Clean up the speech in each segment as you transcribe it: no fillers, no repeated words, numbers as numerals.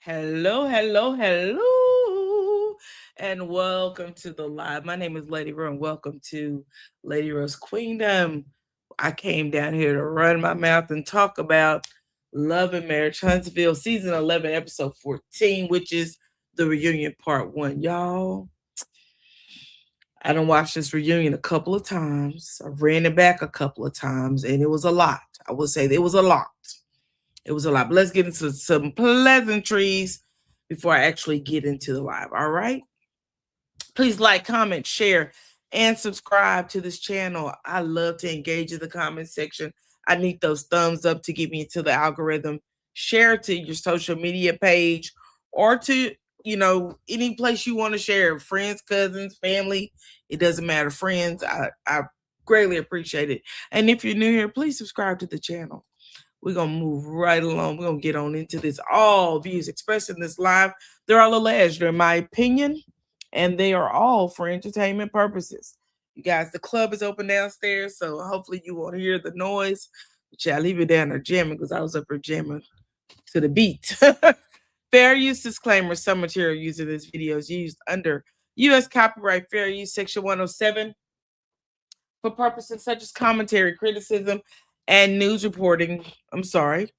Hello, hello, hello, and welcome to the live. My name is Lady Rose, and welcome to Lady Rose Queendom. I came down here to run my mouth and talk about Love and Marriage Huntsville, season 11, episode 14, which is the reunion part one. Y'all, I done watched this reunion a couple of times. I ran it back a couple of times, and it was a lot. I would say it was a lot. It was a lot. But let's get into some pleasantries before I actually get into the live. All right. Please like, comment, share, and subscribe to this channel. I love to engage in the comment section. I need those thumbs up to get me into the algorithm. Share to your social media page or to, any place you want to share. Friends, cousins, family. It doesn't matter. Friends, I greatly appreciate it. And if you're new here, please subscribe to the channel. We're going to move right along. We're going to get on into this. All views expressed in this live, they're all alleged. They're my opinion, and they are all for entertainment purposes. You guys, the club is open downstairs, so hopefully you won't hear the noise. But yeah, I leave it down there jamming because I was up here jamming to the beat. Fair use disclaimer. Some material used in this video is used under U.S. Copyright Fair Use Section 107 for purposes such as commentary, criticism, and news reporting.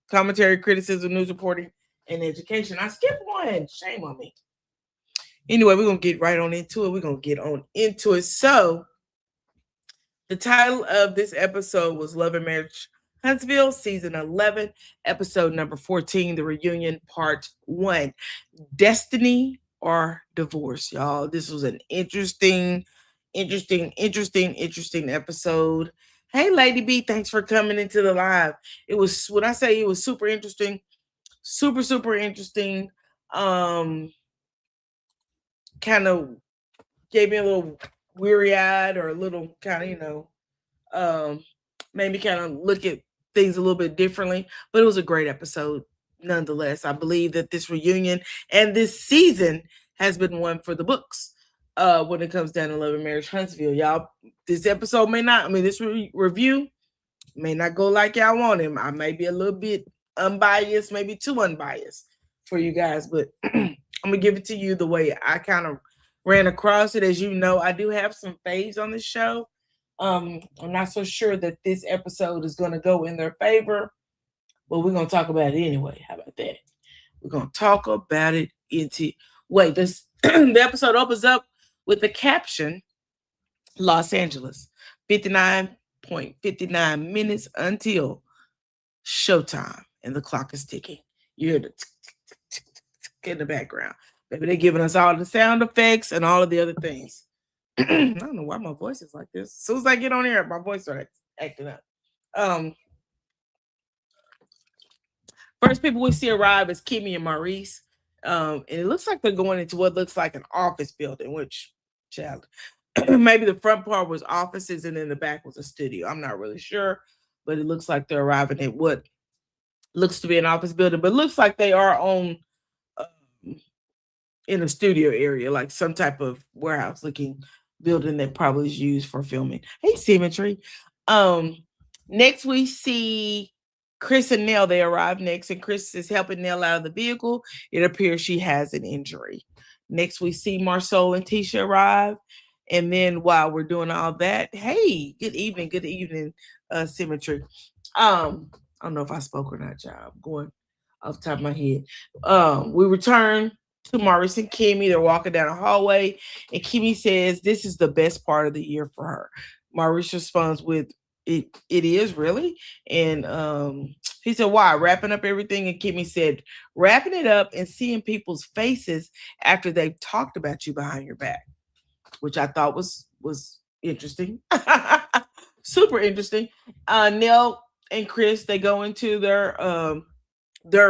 Commentary, criticism, news reporting, and education. I skipped one. Shame on me. Anyway, we're going to get right on into it. So, the title of this episode was Love and Marriage Huntsville, season 11, episode number 14, the reunion part 1. Destiny or divorce, y'all. This was an interesting episode. Hey, Lady B, thanks for coming into the live. It was, when I say it was super interesting, super interesting. Kind of gave me a little weary-eyed or a little kind of, made me kind of look at things a little bit differently. But it was a great episode nonetheless. I believe that this reunion and this season has been one for the books. When it comes down to Love and Marriage Huntsville, y'all, this episode may not, this review may not go like y'all want him. I may be a little bit unbiased, maybe too unbiased for you guys, but I'm gonna give it to you the way I kind of ran across it. As you know, I do have some faves on this show. I'm not so sure that this episode is gonna go in their favor, but we're gonna talk about it anyway. How about that? We're gonna talk about it this the episode opens up with the caption, Los Angeles, 59.59 minutes until showtime, and the clock is ticking. You hear the tick, tick, tick, tick, tick in the background. Maybe they're giving us all the sound effects and all of the other things. I don't know why my voice is like this. As soon as I get on here, my voice starts acting up. First people we see arrive is Kimmy and Maurice. And it looks like they're going into what looks like an office building, which, child, maybe the front part was offices and then the back was a studio. I'm not really sure, but it looks like they're arriving at what looks to be an office building, but looks like they are on in a studio area, like some type of warehouse looking building that probably is used for filming. Hey, Symmetry. Next we see Chris and Nell. They arrive next, and Chris is helping Nell out of the vehicle. It appears she has an injury. Next, we see Marcel and Tisha arrive. And then while we're doing all that, hey, good evening, Symmetry. I don't know if I spoke or not, y'all. I'm going off the top of my head. We return to Maurice and Kimmy. They're walking down a hallway, and Kimmy says this is the best part of the year for her. Maurice responds with, It is really. And he said, why? Wrapping up everything. And Kimmy said, wrapping it up and seeing people's faces after they've talked about you behind your back, which I thought was interesting. Super interesting. Nell and Chris, they go into their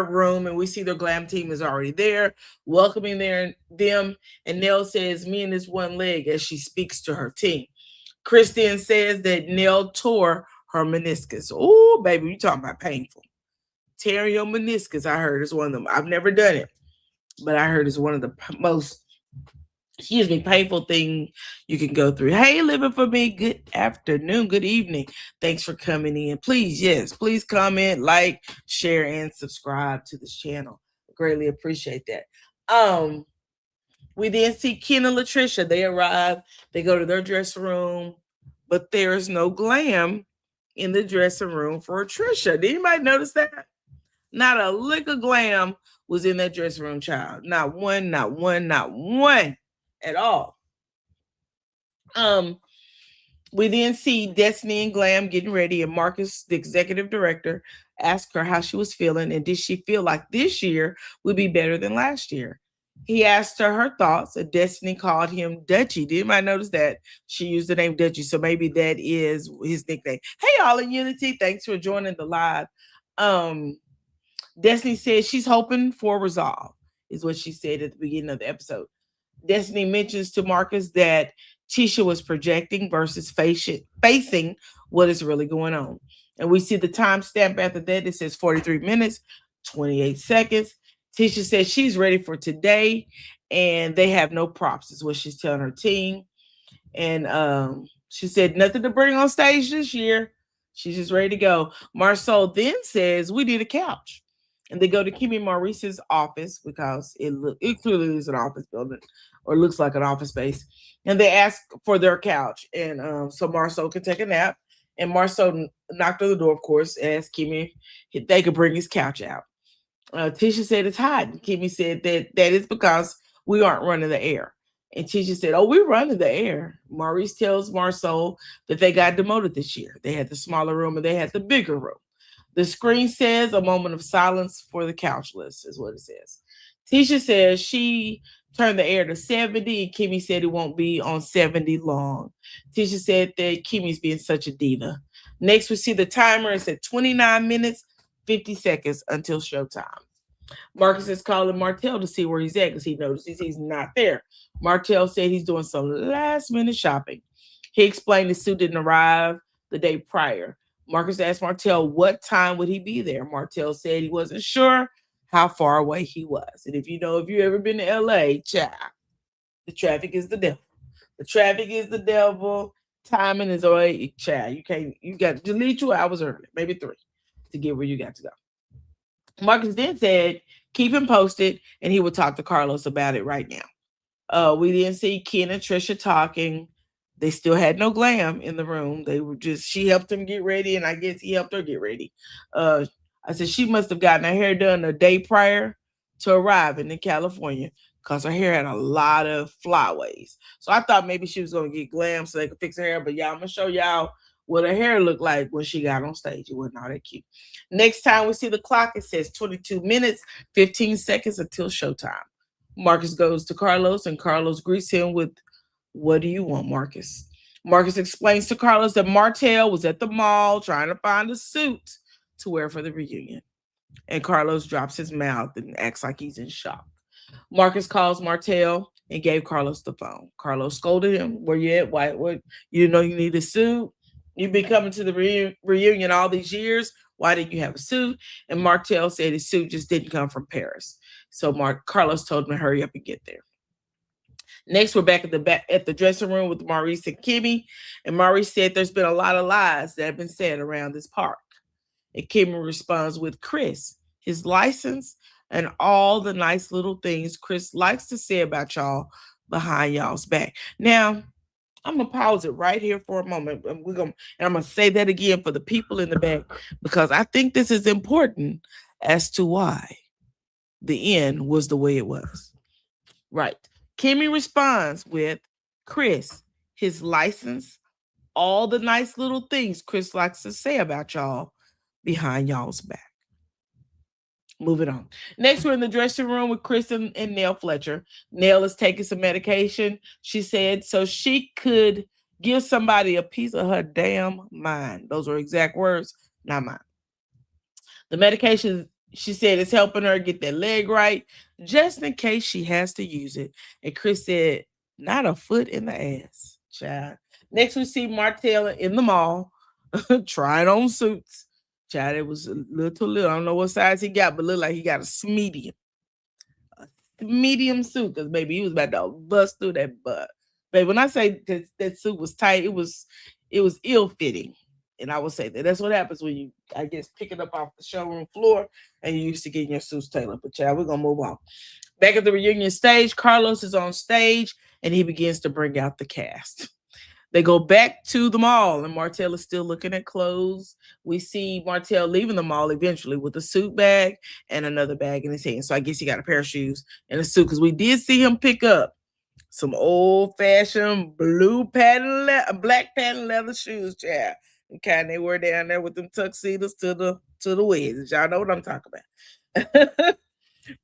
room, and we see their glam team is already there, welcoming them. And Nell says, me and this one leg, as she speaks to her team. Kristen says that Nell tore her meniscus. Oh, baby, you talking about painful. Tearing your meniscus, I heard, is one of them. I've never done it, but I heard it's one of the most, painful thing you can go through. Hey, Living for Me, good afternoon, good evening. Thanks for coming in. Please comment, like, share, and subscribe to this channel. Greatly appreciate that. We then see Ken and Latricia. They arrive. They go to their dressing room, but there is no glam in the dressing room for Tricia. Did anybody notice that? Not a lick of glam was in that dressing room, child. Not one, not one, not one at all. We then see Destiny and Glam getting ready, and Marcus, the executive director, asked her how she was feeling and did she feel like this year would be better than last year. He asked her thoughts, and Destiny called him Dutchy. Did anybody notice that? She used the name Dutchy, so maybe that is his nickname. Hey, all in Unity, thanks for joining the live. Destiny said she's hoping for resolve, is what she said at the beginning of the episode. Destiny mentions to Marcus that Tisha was projecting versus facing what is really going on. And we see the timestamp after that. It says 43 minutes, 28 seconds. Tisha says she's ready for today and they have no props, is what she's telling her team. And she said nothing to bring on stage this year. She's just ready to go. Marcel then says we need a couch. And they go to Kimmy Maurice's office because it clearly is an office building or looks like an office space. And they ask for their couch. And so Marcel can take a nap. And Marcel knocked on the door, of course, asked Kimmy if they could bring his couch out. Tisha said it's hot. And Kimmy said that is because we aren't running the air. And Tisha said, oh, we're running the air. Maurice tells Marcel that they got demoted this year. They had the smaller room and they had the bigger room. The screen says a moment of silence for the couch list is what it says. Tisha says she turned the air to 70 and Kimmy said it won't be on 70 long. Tisha said that Kimmy's being such a diva. Next, we see the timer. It's at 29 minutes, 50 seconds until showtime. Marcus is calling Martell to see where he's at because he notices he's not there. Martell said he's doing some last minute shopping. He explained the suit didn't arrive the day prior. Marcus asked Martell what time would he be there. Martell said he wasn't sure how far away he was. And if you've ever been to LA, child, the traffic is the devil. The traffic is the devil. Timing is always, child. You got to leave 2 hours early, maybe 3, to get where you got to go. Marcus then said, keep him posted, and he would talk to Carlos about it right now. We then see Ken and Trisha talking. They still had no glam in the room. They were she helped him get ready, and I guess he helped her get ready. I said she must have gotten her hair done a day prior to arriving in California because her hair had a lot of flyaways. So I thought maybe she was going to get glam so they could fix her hair. But y'all, I'm going to show y'all what her hair looked like when she got on stage. It wasn't all that cute. Next time we see the clock, it says 22 minutes, 15 seconds until showtime. Marcus goes to Carlos, and Carlos greets him with, what do you want, Marcus? Marcus explains to Carlos that Martell was at the mall trying to find a suit to wear for the reunion. And Carlos drops his mouth and acts like he's in shock. Marcus calls Martell and gave Carlos the phone. Carlos scolded him. Where you at? Why? What? You didn't know you need a suit? You've been coming to the reunion all these years. Why didn't you have a suit? And Martell said his suit just didn't come from Paris. So Carlos told him to hurry up and get there. Next, we're back at the dressing room with Maurice and Kimmy. And Maurice said there's been a lot of lies that have been said around this park. And Kimmy responds with Chris, his license, and all the nice little things Chris likes to say about y'all behind y'all's back. Now, I'm going to pause it right here for a moment. And I'm going to say that again for the people in the back because I think this is important as to why the end was the way it was. Right. Kimmy responds with Chris, his license, all the nice little things Chris likes to say about y'all behind y'all's back. Moving on. Next, we're in the dressing room with Chris and Nell Fletcher. Nell is taking some medication, she said, so she could give somebody a piece of her damn mind. Those are exact words, not mine. The medication, she said, is helping her get that leg right, just in case she has to use it. And Chris said, not a foot in the ass, child. Next, we see Martell in the mall trying on suits. Child, it was a little too little. I don't know what size he got, but looked like he got a medium. A medium suit, because baby, he was about to bust through that butt. Baby, when I say that suit was tight, it was ill-fitting. And I will say that that's what happens when you, I guess, pick it up off the showroom floor and you used to getting your suits tailored. But child, we're gonna move on. Back at the reunion stage, Carlos is on stage and he begins to bring out the cast. They go back to the mall, and Martell is still looking at clothes. We see Martell leaving the mall eventually with a suit bag and another bag in his hand. So I guess he got a pair of shoes and a suit, because we did see him pick up some old-fashioned black patent leather shoes, child. The kind they were down there with them tuxedos to the weddings. Y'all know what I'm talking about.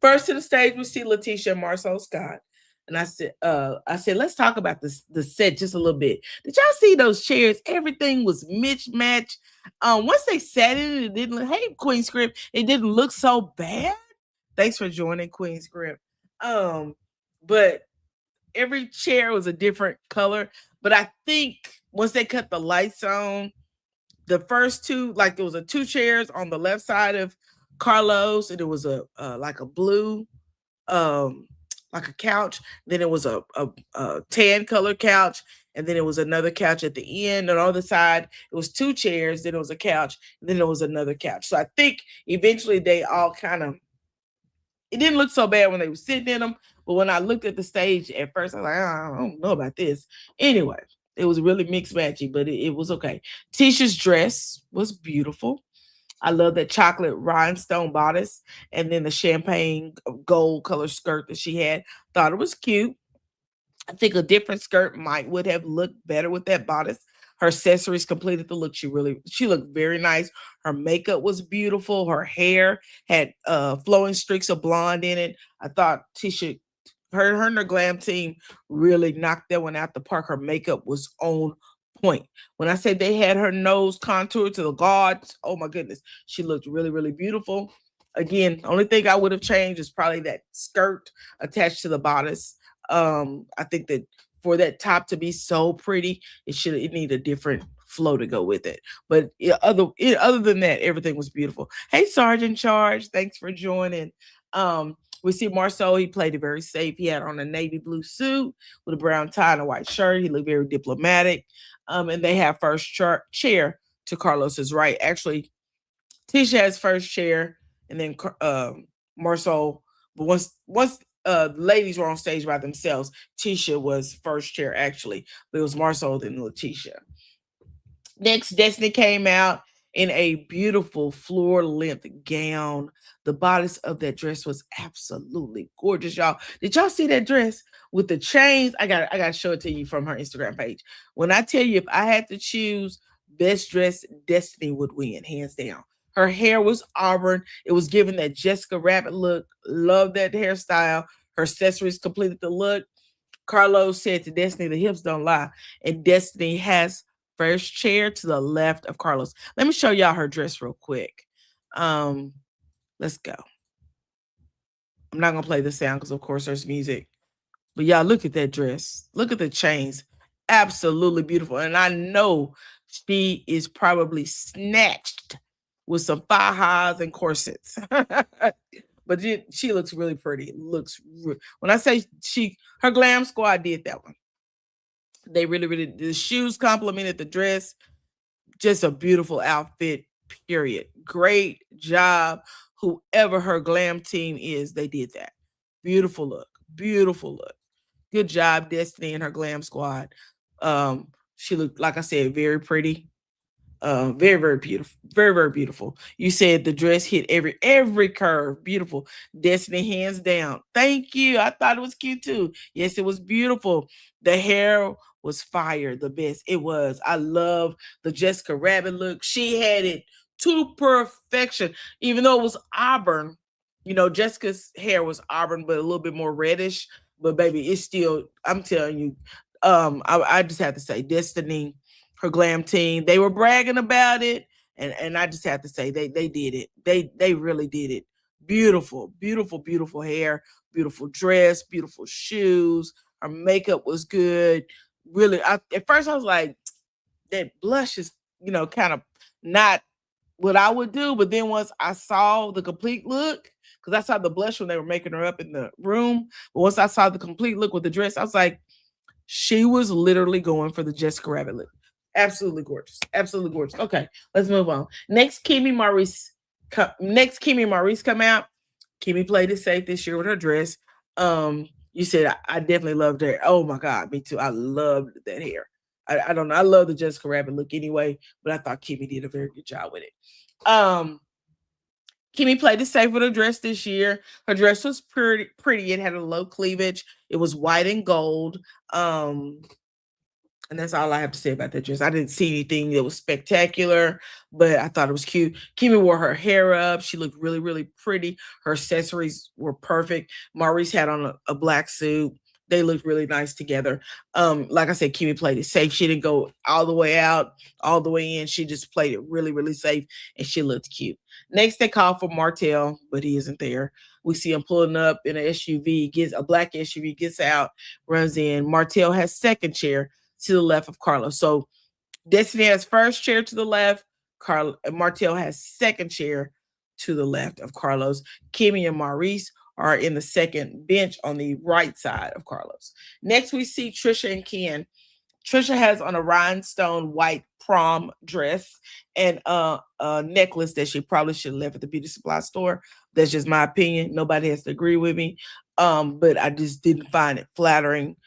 First to the stage, we see Letitia and Marcel Scott. And I said, let's talk about the set just a little bit. Did y'all see those chairs? Everything was mismatched. Once they sat in it didn't look, hey, Queen Script, it didn't look so bad. Thanks for joining, Queen Script. But every chair was a different color. But I think once they cut the lights on, the first two, like there was a 2 chairs on the left side of Carlos, and it was a like a blue, like a couch. Then it was a tan color couch, and then it was another couch at the end. And on the side, it was 2 chairs. Then it was a couch. Then it was another couch. So I think eventually they all kind of. It didn't look so bad when they were sitting in them, but when I looked at the stage at first, I was like, I don't know about this. Anyway, it was really mixed matchy, but it was okay. Tisha's dress was beautiful. I love that chocolate rhinestone bodice and then the champagne gold color skirt that she had. Thought it was cute. I think a different skirt would have looked better with that bodice. Her accessories completed the look. She looked very nice. Her makeup was beautiful. Her hair had flowing streaks of blonde in it. I thought Tisha, her and her glam team really knocked that one out the park. Her makeup was on point. When I say they had her nose contoured to the gods, oh my goodness, she looked really, really beautiful. Again, only thing I would have changed is probably that skirt attached to the bodice. I think that for that top to be so pretty, it need a different flow to go with it. But other than that, everything was beautiful. Hey, Sergeant Charge, thanks for joining. We see Marceau, he played it very safe. He had on a navy blue suit with a brown tie and a white shirt. He looked very diplomatic. And they have first chair to Carlos's right. Actually, Tisha has first chair, and then Marceau. But once the ladies were on stage by themselves, Tisha was first chair actually. But it was Marceau then Letitia. Next, Destiny came out in a beautiful floor-length gown. The bodice of that dress was absolutely gorgeous, y'all. Did y'all see that dress with the chains? I got to show it to you from her Instagram page. When I tell you, if I had to choose best dress, Destiny would win, hands down. Her hair was auburn. It was giving that Jessica Rabbit look. Love that hairstyle. Her accessories completed the look. Carlos said to Destiny, the hips don't lie. And Destiny has first chair to the left of Carlos. Let me show y'all her dress real quick. Let's go. I'm not going to play the sound because, of course, there's music. But y'all, look at that dress. Look at the chains. Absolutely beautiful. And I know she is probably snatched with some fajas and corsets. But she looks really pretty. When I say her glam squad did that one. They really, the shoes complemented the dress. Just a beautiful outfit, period. Great job. Whoever her glam team is, they did that. Beautiful look. Beautiful look. Good job, Destiny and her glam squad. She looked, like I said, very pretty. Very, very beautiful. Very, very beautiful. You said the dress hit every curve. Beautiful. Destiny, hands down. Thank you. I thought it was cute too. Yes, it was beautiful. The hair was fire. The best. It was. I love the Jessica Rabbit look. She had it to perfection. Even though it was auburn, Jessica's hair was auburn, but a little bit more reddish. But baby, it's still, I'm telling you, I just have to say, Destiny, her glam team, they were bragging about it. And I just have to say, they did it. They really did it. Beautiful, beautiful, beautiful hair, beautiful dress, beautiful shoes. Her makeup was good. Really, at first I was like, that blush is, kind of not what I would do. But then once I saw the complete look, because I saw the blush when they were making her up in the room. But once I saw the complete look with the dress, I was like, she was literally going for the Jessica Rabbit look. Absolutely gorgeous. Absolutely gorgeous. Okay, let's move on. Next Kimmy Maurice come out. Kimmy played it safe this year with her dress. You said I definitely loved her. Oh my God, me too. I loved that hair. I don't know. I love the Jessica Rabbit look anyway, but I thought Kimmy did a very good job with it. Kimmy played it safe with her dress this year. Her dress was pretty. It had a low cleavage. It was white and gold. Um, and that's all I have to say about that dress. I didn't see anything that was spectacular, but I thought it was cute. Kimmy wore her hair up. She looked really, really pretty. Her accessories were perfect. Maurice had on a black suit. They looked really nice together. Like I said, Kimmy played it safe. She didn't go all the way out, all the way in. She just played it really, really safe, and she looked cute. Next, they called for Martell, but he isn't there. We see him pulling up in an SUV, gets a black SUV, gets out, runs in. Martell has second chair to the left of Carlos. So Destiny has first chair to the left. Martell has second chair to the left of Carlos. Kimmy and Maurice are in the second bench on the right side of Carlos. Next, we see Trisha and Ken. Trisha has on a rhinestone white prom dress and a necklace that she probably should have left at the beauty supply store. That's just my opinion. Nobody has to agree with me. But I just didn't find it flattering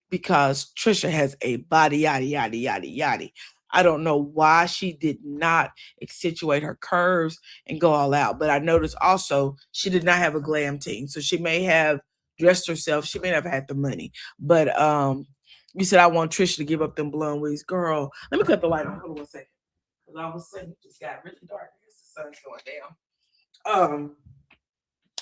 because Trisha has a body, yada, yada, yada, yada. I don't know why she did not accentuate her curves and go all out. But I noticed also she did not have a glam team. So she may have dressed herself. She may not have had the money. But you said I want Trisha to give up them blonde wigs. Girl, let me cut the light on. Hold on 1 second. Because all of a sudden it just got really dark. I guess the sun's going down.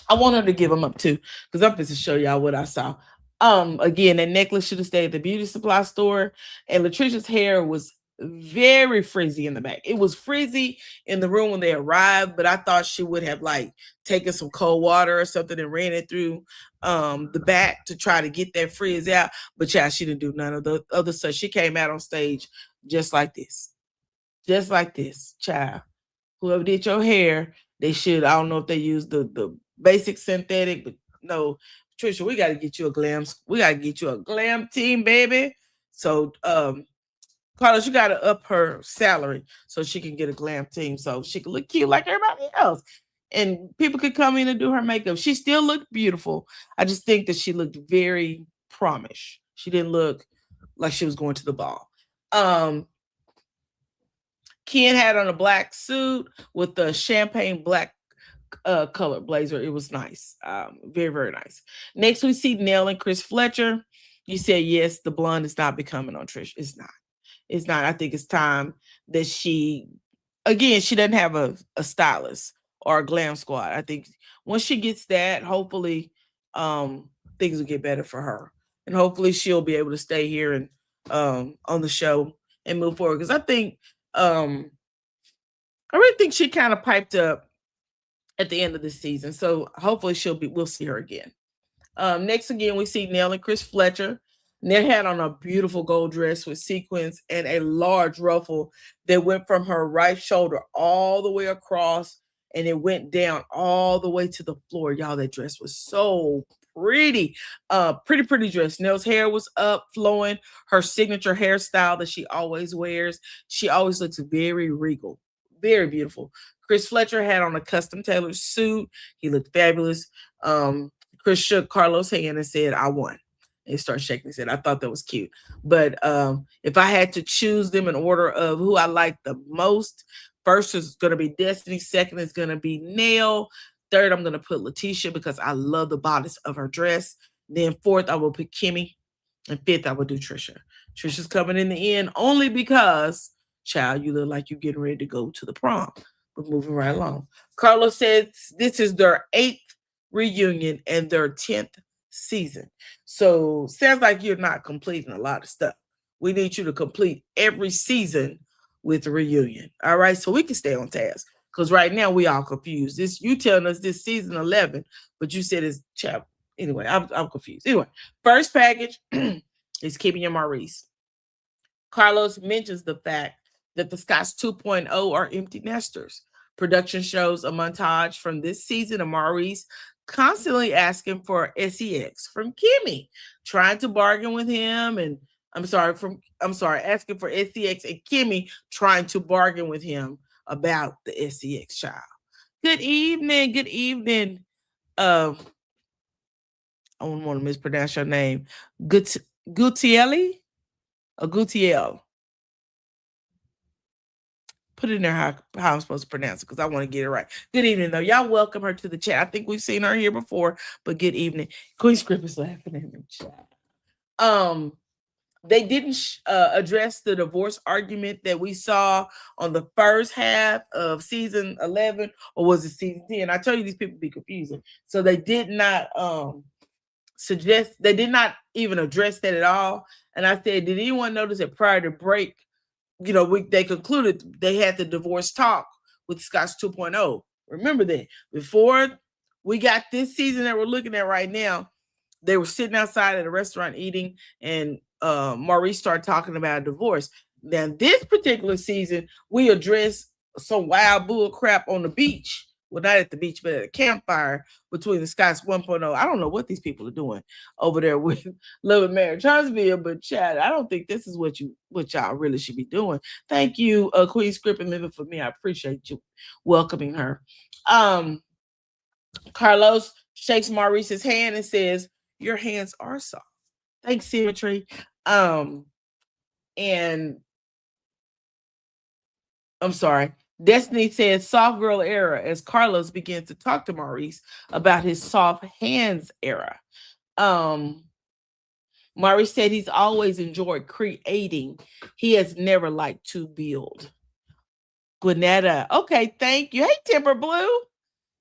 I want her to give them up too, because I'm going to show y'all what I saw. Again, that necklace should have stayed at the beauty supply store, and Latricia's hair was very frizzy in the back. It was frizzy in the room when they arrived, but I thought she would have like taken some cold water or something and ran it through the back to try to get that frizz out. But yeah, she didn't do none of the other stuff. She came out on stage just like this. Just like this, child. Whoever did your hair, they should. I don't know if they used the basic synthetic, but no, Trisha, we got to get you a glam. We got to get you a glam team, baby. So, Carlos, you got to up her salary so she can get a glam team, so she can look cute like everybody else, and people could come in and do her makeup. She still looked beautiful. I just think that she looked very promish. She didn't look like she was going to the ball. Ken had on a black suit with the champagne black color blazer. It was nice. Very, very nice. Next, we see Nell and Chris Fletcher. You said, yes, the blonde is not becoming on Trish. It's not. It's not. I think it's time that she doesn't have a stylist or a glam squad. I think once she gets that, hopefully things will get better for her. And hopefully she'll be able to stay here and on the show and move forward. Because I really think she kind of piped up at the end of the season. So hopefully we'll see her again. Next again, we see Nell and Chris Fletcher. Nell had on a beautiful gold dress with sequins and a large ruffle that went from her right shoulder all the way across, and it went down all the way to the floor. Y'all, that dress was so pretty. Pretty dress. Nell's hair was up, flowing. Her signature hairstyle that she always wears. She always looks very regal, very beautiful. Chris Fletcher had on a custom tailored suit. He looked fabulous. Chris shook Carlos' hand and said, I won. And he started shaking his head. I thought that was cute. But if I had to choose them in order of who I liked the most, first is going to be Destiny. Second is going to be Nell. Third, I'm going to put Letitia because I love the bodice of her dress. Then fourth, I will put Kimmy. And fifth, I will do Trisha. Trisha's coming in the end only because, child, you look like you're getting ready to go to the prom. But moving right along. Carlos says this is their 8th reunion and their 10th season. So sounds like you're not completing a lot of stuff. We need you to complete every season with a reunion. All right, so we can stay on task. Because right now we all confused. You telling us this season 11, but you said it's chapter. Anyway, I'm confused. Anyway, first package is Kimmy and Maurice. Carlos mentions the fact that the Scotts 2.0 are empty nesters. Production shows a montage from this season of Maurice constantly asking for sex from Kimmy, trying to bargain with him and asking for SCX, and Kimmy trying to bargain with him about the SCX child. Good evening. Good evening. I don't want to mispronounce your name. Gutielli or Gutiel? Put it in there how I'm supposed to pronounce it, because I want to get it right. Good evening, though. Y'all welcome her to the chat. I think we've seen her here before, but good evening. Queen Script is laughing in the chat. They didn't address the divorce argument that we saw on the first half of season 11, or was it season 10? I tell you, these people be confusing. So they did not they did not even address that at all. And I said, did anyone notice that prior to break, they concluded they had the divorce talk with Scotch 2.0. Remember that before we got this season that we're looking at right now, they were sitting outside at a restaurant eating, and Maurice started talking about a divorce. Now, this particular season, we addressed some wild bull crap on the beach. Well, not at the beach, but at a campfire between the Scots 1.0. I don't know what these people are doing over there with Love and Marriage Huntsville, but Chad, I don't think this is what y'all really should be doing. Thank you, Queen Script and Living for Me. I appreciate you welcoming her. Carlos shakes Maurice's hand and says, "Your hands are soft." Thanks, Symmetry. And I'm sorry. Destiny says soft girl era, as Carlos begins to talk to Maurice about his soft hands era. Maurice said he's always enjoyed creating. He has never liked to build. Gwinnetta. Okay, thank you. Hey, Timber Blue.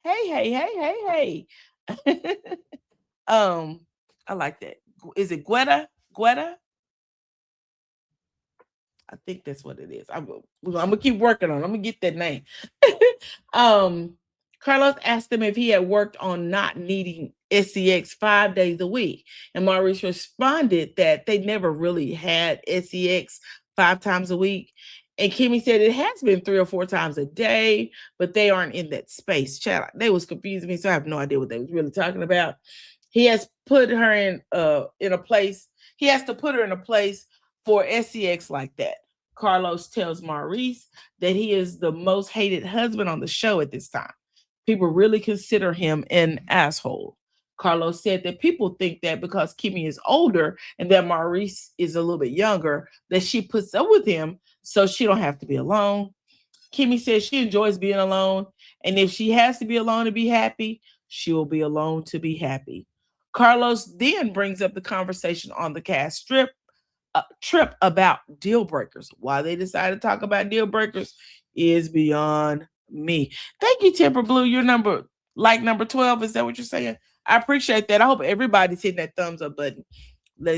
Hey. I like that. Is it Gwetta? I think that's what it is. I'm gonna keep working on it. I'm gonna get that name. Carlos asked him if he had worked on not needing SCX 5 days a week, and Maurice responded that they never really had SCX 5 times a week. And Kimmy said it has been 3 or 4 times a day, but they aren't in that space. Chat, they was confusing me, so I have no idea what they was really talking about. He has put her in a place. He has to put her in a place for SCX like that. Carlos tells Maurice that he is the most hated husband on the show at this time. People really consider him an asshole. Carlos said that people think that because Kimmy is older and that Maurice is a little bit younger, that she puts up with him so she don't have to be alone. Kimmy says she enjoys being alone, and if she has to be alone to be happy, she will be alone to be happy. Carlos then brings up the conversation on the cast trip about deal breakers. Why they decided to talk about deal breakers is beyond me. Thank you, Temper Blue. Your number 12. Is that what you're saying? I appreciate that. I hope everybody's hitting that thumbs up button.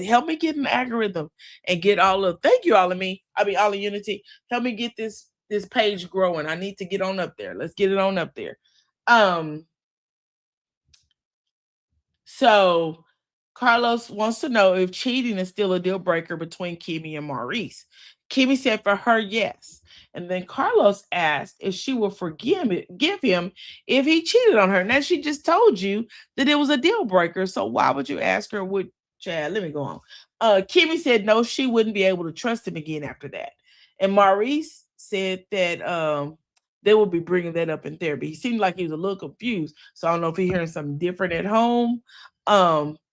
Help me get an algorithm and get all of Unity. Help me get this page growing. I need to get on up there. Let's get it on up there. So Carlos wants to know if cheating is still a deal breaker between Kimmy and Maurice. Kimmy said for her, yes. And then Carlos asked if she will give him if he cheated on her. Now, she just told you that it was a deal breaker. So why would you ask her? Chad, let me go on. Kimmy said no, she wouldn't be able to trust him again after that. And Maurice said that they will be bringing that up in therapy. He seemed like he was a little confused. So I don't know if he's hearing something different at home.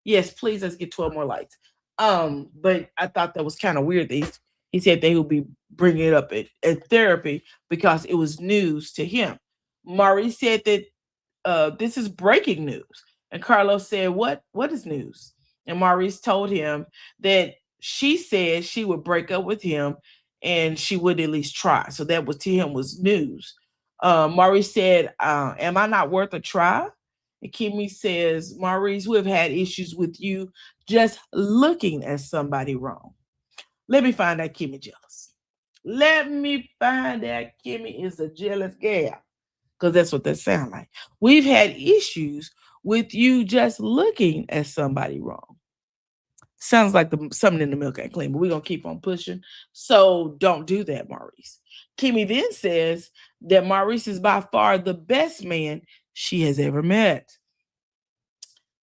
Yes, please, let's get 12 more likes. But I thought that was kind of weird that he said they would be bringing it up at therapy because it was news to him. Maurice said that this is breaking news. And Carlos said, what is news? And Maurice told him that she said she would break up with him and she would at least try. So that was to him was news. Maurice said, am I not worth a try? And Kimmy says, Maurice, we've had issues with you just looking at somebody wrong. Let me find out Kimmy jealous. Let me find out Kimmy is a jealous gal. Because that's what that sounds like. We've had issues with you just looking at somebody wrong. Sounds like something in the milk ain't clean, but we're going to keep on pushing. So don't do that, Maurice. Kimmy then says that Maurice is by far the best man she has ever met.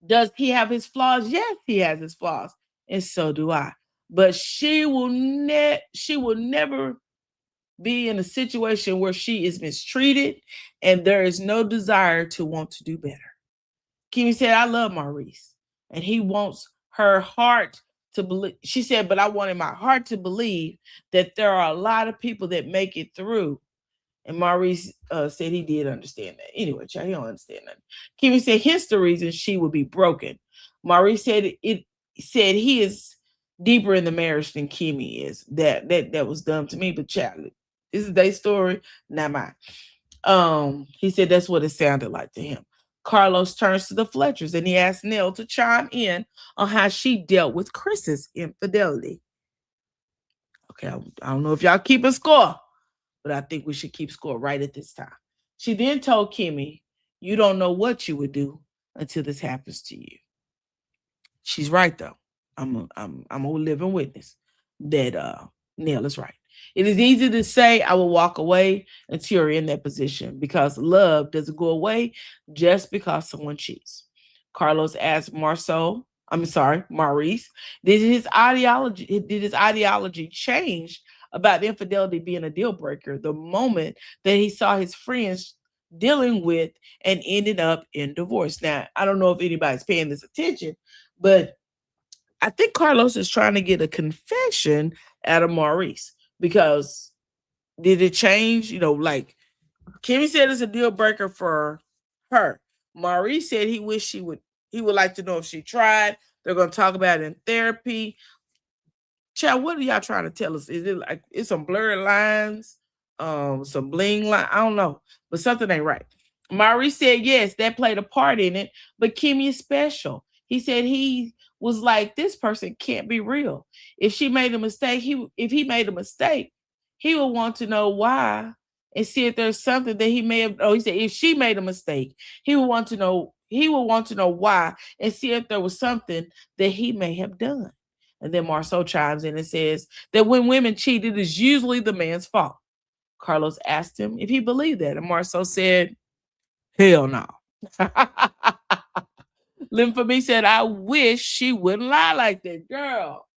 Does he have his flaws? Yes, he has his flaws. And so do I. but she will never be in a situation where she is mistreated and there is no desire to want to do better. Kimmy said, I love Maurice and he wants her heart to believe. She said, but I wanted my heart to believe that there are a lot of people that make it through. And Maurice said he did understand that. Anyway, child, he don't understand that. Kimmy said, hence the reason she would be broken. Maurice said it said he is deeper in the marriage than Kimmy is. That was dumb to me, but child, this is their story, not mine. He said that's what it sounded like to him. Carlos turns to the Fletchers and he asks Nell to chime in on how she dealt with Chris's infidelity. Okay, I don't know if y'all keep a score, but I think we should keep score right at this time. She then told Kimmy, you don't know what you would do until this happens to you. She's right though. I'm a living witness that Nell is right. It is easy to say I will walk away until you're in that position because love doesn't go away just because someone cheats. Carlos asked Maurice, did his ideology change about infidelity being a deal breaker the moment that he saw his friends dealing with and ended up in divorce? Now, I don't know if anybody's paying this attention, but I think Carlos is trying to get a confession out of Maurice because did it change? Like Kimmy said it's a deal breaker for her. Maurice said he would like to know if she tried. They're going to talk about it in therapy. Child, what are y'all trying to tell us? Is it like it's some blurred lines, some bling line? I don't know, but something ain't right. Maurice said yes, that played a part in it, but Kimmy is special. He said he was like, this person can't be real. If she made a mistake, if he made a mistake, he would want to know why and see if there's something that he may have. Oh, he said if she made a mistake, he would want to know. He would want to know why and see if there was something that he may have done. And then Marceau chimes in and says that when women cheat, it is usually the man's fault. Carlos asked him if he believed that, and Marceau said, hell no. Lynn for me said, I wish she wouldn't lie like that, girl.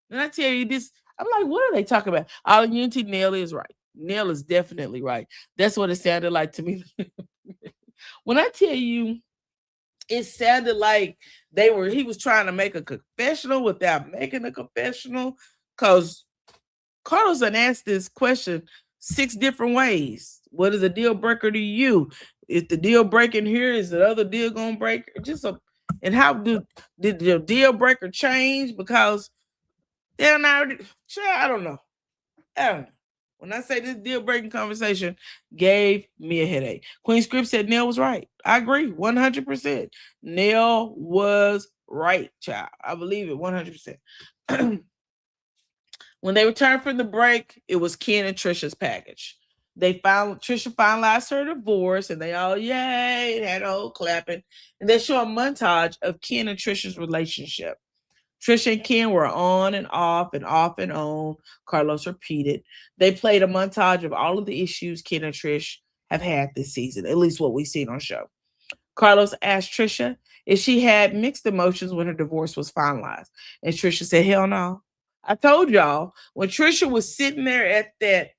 And I tell you this, I'm like, what are they talking about? All in unity, Nell is right. Nell is definitely right. That's what it sounded like to me. When I tell you, it sounded like he was trying to make a confessional without making a confessional, because Carlos had asked this question 6 different ways. What is a deal breaker to you? If the deal breaking here, is the other deal gonna break? And how did the deal breaker change? Because they're not. I don't know. When I say this deal breaking conversation gave me a headache. Queen Script said Nell was right. I agree 100%. Nell was right, child. I believe it 100%. When they returned from the break, it was Ken and Trisha's package. Trisha finalized her divorce, and they all yay, had a whole clapping. And they show a montage of Ken and Trisha's relationship. Trisha and Ken were on and off and off and on, Carlos repeated. They played a montage of all of the issues Ken and Trish have had this season, at least what we've seen on show. Carlos asked Trisha if she had mixed emotions when her divorce was finalized. And Trisha said, hell no. I told y'all, when Trisha was sitting there at that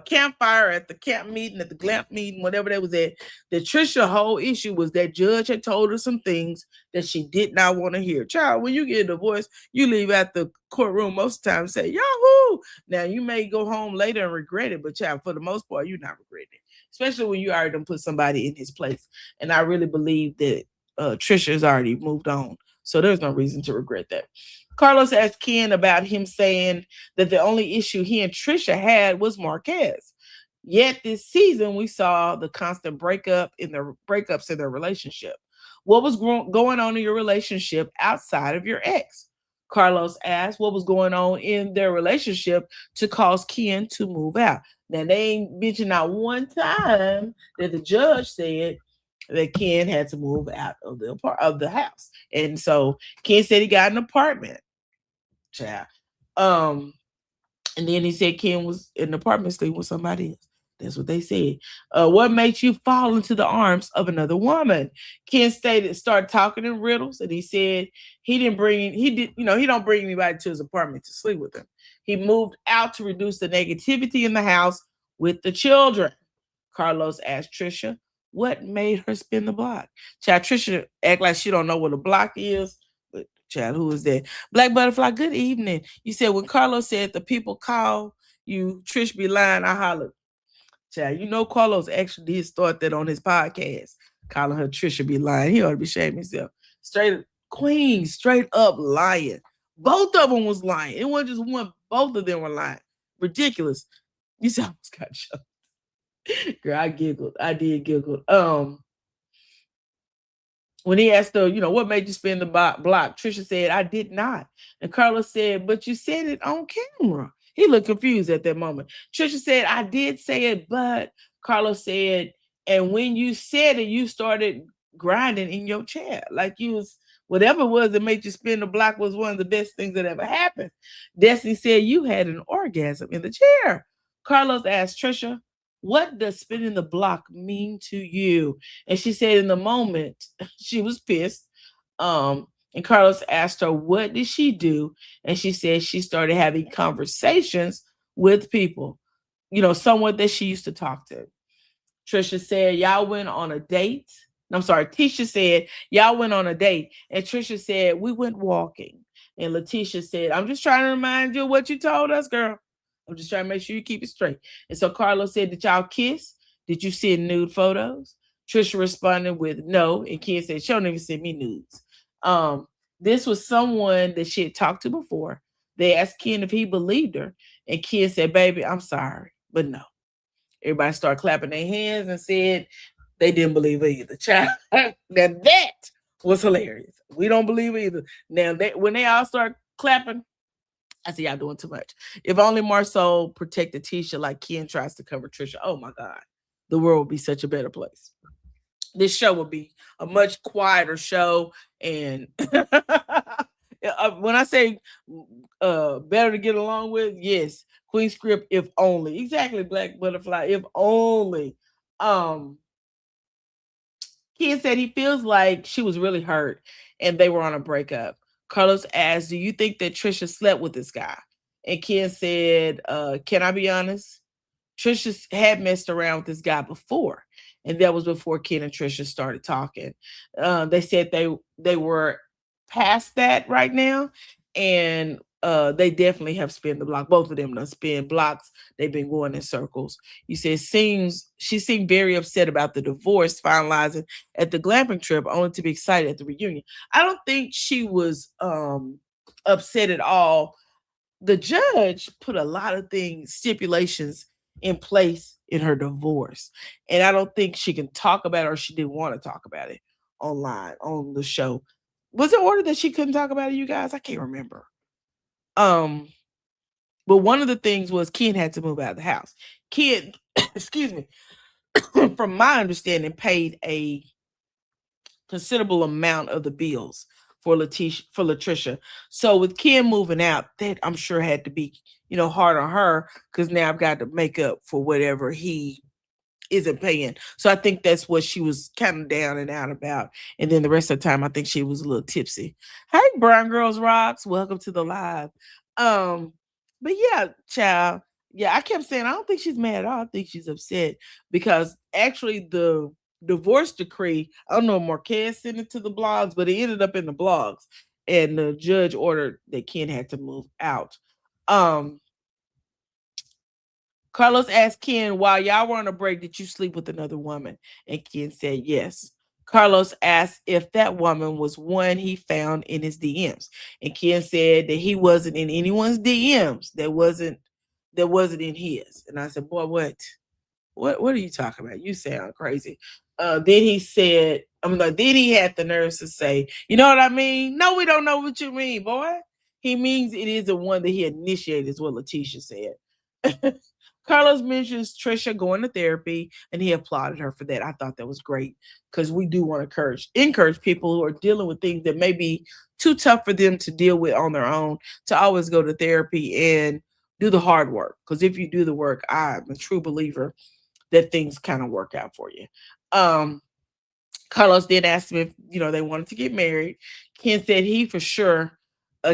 campfire, at the camp meeting, at the glamp meeting, whatever that was at, the Trisha whole issue was that judge had told her some things that she did not want to hear. Child, when you get a divorce, you leave out the courtroom most of the time and say, yahoo! Now, you may go home later and regret it, but child, for the most part, you're not regretting it, especially when you already done put somebody in his place. And I really believe that Trisha has already moved on. So there's no reason to regret that. Carlos asked Ken about him saying that the only issue he and Trisha had was Marquez. Yet this season, we saw the constant breakups in their relationship. What was going on in your relationship outside of your ex? Carlos asked what was going on in their relationship to cause Ken to move out. Now, they ain't mentioned not one time that the judge said that Ken had to move out of the house. And so Ken said he got an apartment. Child. And then he said Ken was in an apartment staying with somebody else. That's what they said. What makes you fall into the arms of another woman? Ken started talking in riddles, and he said he don't bring anybody to his apartment to sleep with him. He moved out to reduce the negativity in the house with the children. Carlos asked Trisha, what made her spin the block? Child, Trisha act like she don't know what a block is. But child, who is that? Black Butterfly, good evening. You said when Carlos said the people call you, Trish be lying, I hollered. Child, you know Carlos actually did start that on his podcast, calling her Trisha be lying. He ought to be shaming himself. Queen, straight up lying. Both of them was lying. It wasn't just one, both of them were lying. Ridiculous. You see, I almost got choked. Girl, I giggled. I did giggle. When he asked her, what made you spin the block? Trisha said, I did not. And Carlos said, but you said it on camera. He looked confused at that moment. Trisha said, I did say it, but Carlos said, and when you said it, you started grinding in your chair. Like you was, whatever it was that made you spin the block was one of the best things that ever happened. Destiny said you had an orgasm in the chair. Carlos asked Trisha, what does spinning the block mean to you? And she said in the moment, she was pissed. And Carlos asked her, what did she do? And she said she started having conversations with people, someone that she used to talk to. Trisha said, y'all went on a date. I'm sorry, Tisha said, y'all went on a date. And Trisha said, we went walking. And Letitia said, I'm just trying to remind you of what you told us, girl. I'm just trying to make sure you keep it straight. And so Carlos said, did y'all kiss? Did you send nude photos? Trisha responded with no. And Ken said, she don't even send me nudes. This was someone that she had talked to before. They asked Ken if he believed her. And Ken said, baby, I'm sorry, but no. Everybody started clapping their hands and said they didn't believe her either. Child, now that was hilarious. We don't believe either. Now, when they all start clapping, I said, y'all doing too much. If only Marceau protected Tisha like Ken tries to cover Trisha. Oh my God. The world would be such a better place. This show would be a much quieter show. And when I say better to get along with, yes. Queen Script, if only. Exactly, Black Butterfly, if only. Ken said he feels like she was really hurt and they were on a breakup. Carlos asked, do you think that Trisha slept with this guy? And Ken said, can I be honest? Trisha had messed around with this guy before. And that was before Ken and Trisha started talking. They said they were past that right now. And they definitely have spin the block. Both of them done spin blocks. They've been going in circles. You said she seemed very upset about the divorce finalizing at the glamping trip, only to be excited at the reunion. I don't think she was upset at all. The judge put a lot of stipulations in place in her divorce. And I don't think she can talk about it, or she didn't want to talk about it online on the show. Was it ordered that she couldn't talk about it, you guys? I can't remember. But one of the things was Ken had to move out of the house. Ken, excuse me, from my understanding, paid a considerable amount of the bills for Latricia. So with Ken moving out, that I'm sure had to be, hard on her, because now I've got to make up for whatever he isn't paying. So I think that's what she was kind of down and out about. And then the rest of the time, I think she was a little tipsy. Hey, Brown Girls Rocks, welcome to the live. But yeah, child. Yeah, I kept saying I don't think she's mad at all. I think she's upset because actually the divorce decree, I don't know if Marquez sent it to the blogs, but it ended up in the blogs. And the judge ordered that Ken had to move out. Carlos asked Ken, while y'all were on a break, did you sleep with another woman? And Ken said yes. Carlos asked if that woman was one he found in his DMs. And Ken said that he wasn't in anyone's DMs. That wasn't in his. And I said, boy, what are you talking about? You sound crazy. Then he said, then he had the nerves to say, you know what I mean? No, we don't know what you mean, boy. He means it is the one that he initiated, is what Letitia said. Carlos mentions Trisha going to therapy, and he applauded her for that. I thought that was great, because we do want to encourage people who are dealing with things that may be too tough for them to deal with on their own, to always go to therapy and do the hard work. Because if you do the work, I'm a true believer that things kind of work out for you. Um, Carlos did ask him if they wanted to get married. Ken said he for sure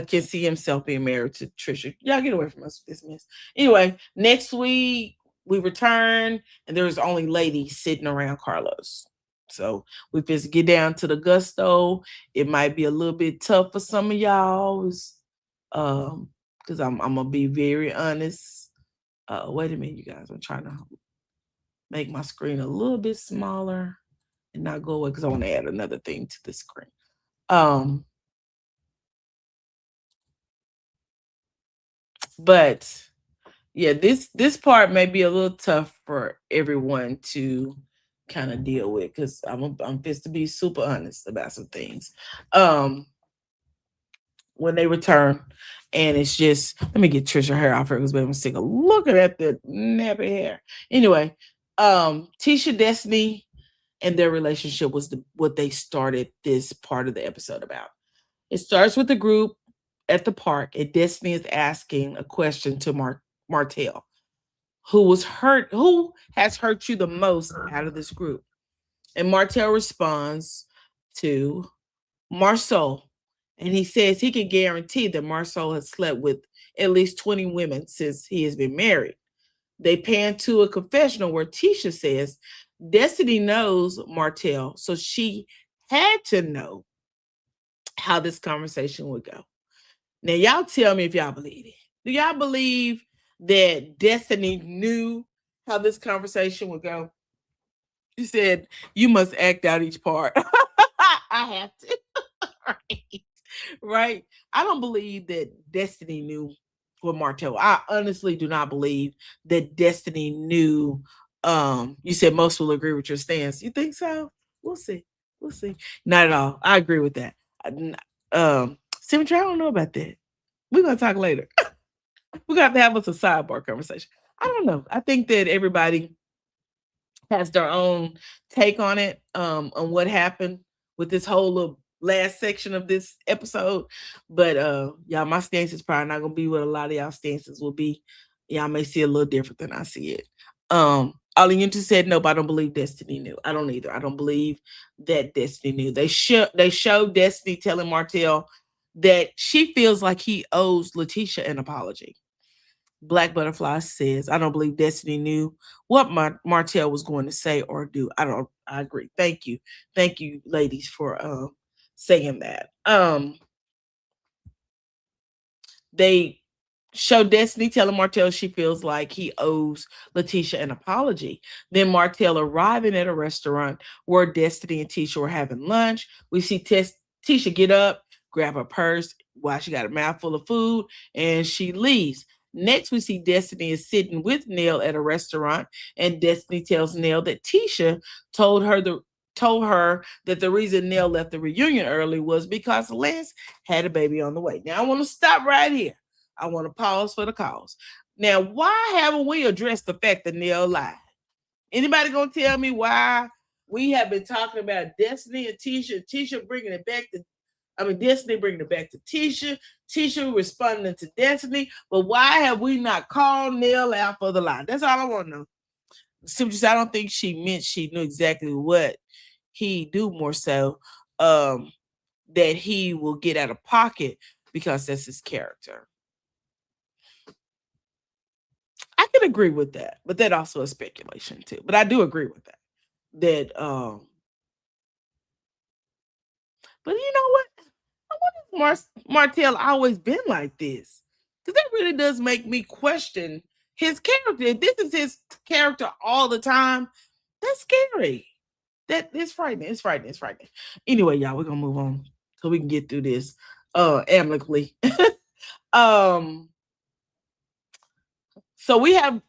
can see himself being married to Trisha. Y'all get away from us with this mess. Anyway, next week we return and there's only ladies sitting around Carlos. So we just get down to the gusto. It might be a little bit tough for some of y'all. Because I'm gonna be very honest. Wait a minute, you guys. I'm trying to make my screen a little bit smaller and not go away because I want to add another thing to the screen. But yeah, this part may be a little tough for everyone to kind of deal with because I'm just to be super honest about some things. When they return, and it's just let me get Trisha hair off her because baby, I'm sick of looking at the nappy hair. Anyway, Tisha, Destiny, and their relationship was what they started this part of the episode about. It starts with the group at the park, and Destiny is asking a question to Martell. Who has hurt you the most out of this group? And Martell responds to Marceau. And he says he can guarantee that Marceau has slept with at least 20 women since he has been married. They pan to a confessional where Tisha says Destiny knows Martell, so she had to know how this conversation would go. Now, y'all tell me if y'all believe it. Do y'all believe that Destiny knew how this conversation would go? She said, you must act out each part. I have to. Right. Right. I don't believe that Destiny knew what Martell. I honestly do not believe that Destiny knew. You said most will agree with your stance. You think so? We'll see. We'll see. Not at all. I agree with that. Symmetry, I don't know about that. We're gonna talk later. We're gonna have to have us a sidebar conversation. I don't know. I think that everybody has their own take on it, on what happened with this whole little last section of this episode. But y'all, my stance is probably not gonna be what a lot of y'all stances will be. Y'all may see a little different than I see it. Ollie said nope, I don't believe Destiny knew. I don't either. I don't believe that Destiny knew. They showed Destiny telling Martell that she feels like he owes Letitia an apology. Black Butterfly says, I don't believe Destiny knew what Martell was going to say or do. I agree. Thank you. Thank you, ladies, for saying that. They show Destiny telling Martell she feels like he owes Letitia an apology. Then Martell arriving at a restaurant where Destiny and Tisha were having lunch. We see Tisha get up, grab her purse while she got a mouthful of food, and she leaves. Next, we see Destiny is sitting with Neil at a restaurant, and Destiny tells Neil that Tisha told her that the reason Neil left the reunion early was because Lance had a baby on the way. Now, I want to stop right here. I want to pause for the cause. Now, why haven't we addressed the fact that Neil lied? Anybody gonna tell me why we have been talking about Destiny and Tisha bringing it back to Destiny bringing it back to Tisha responding to Destiny, but why have we not called Neil out for the lie? That's all I want to know. Simply, I don't think she meant she knew exactly what he do, more so that he will get out of pocket because that's his character. I can agree with that, but that also is speculation too. But I do agree with that. But you know what? I wonder if Martell always been like this. Because that really does make me question his character. If this is his character all the time, that's scary. That is frightening. It's frightening. It's frightening. Anyway, y'all, we're gonna move on so we can get through this amicably. So we have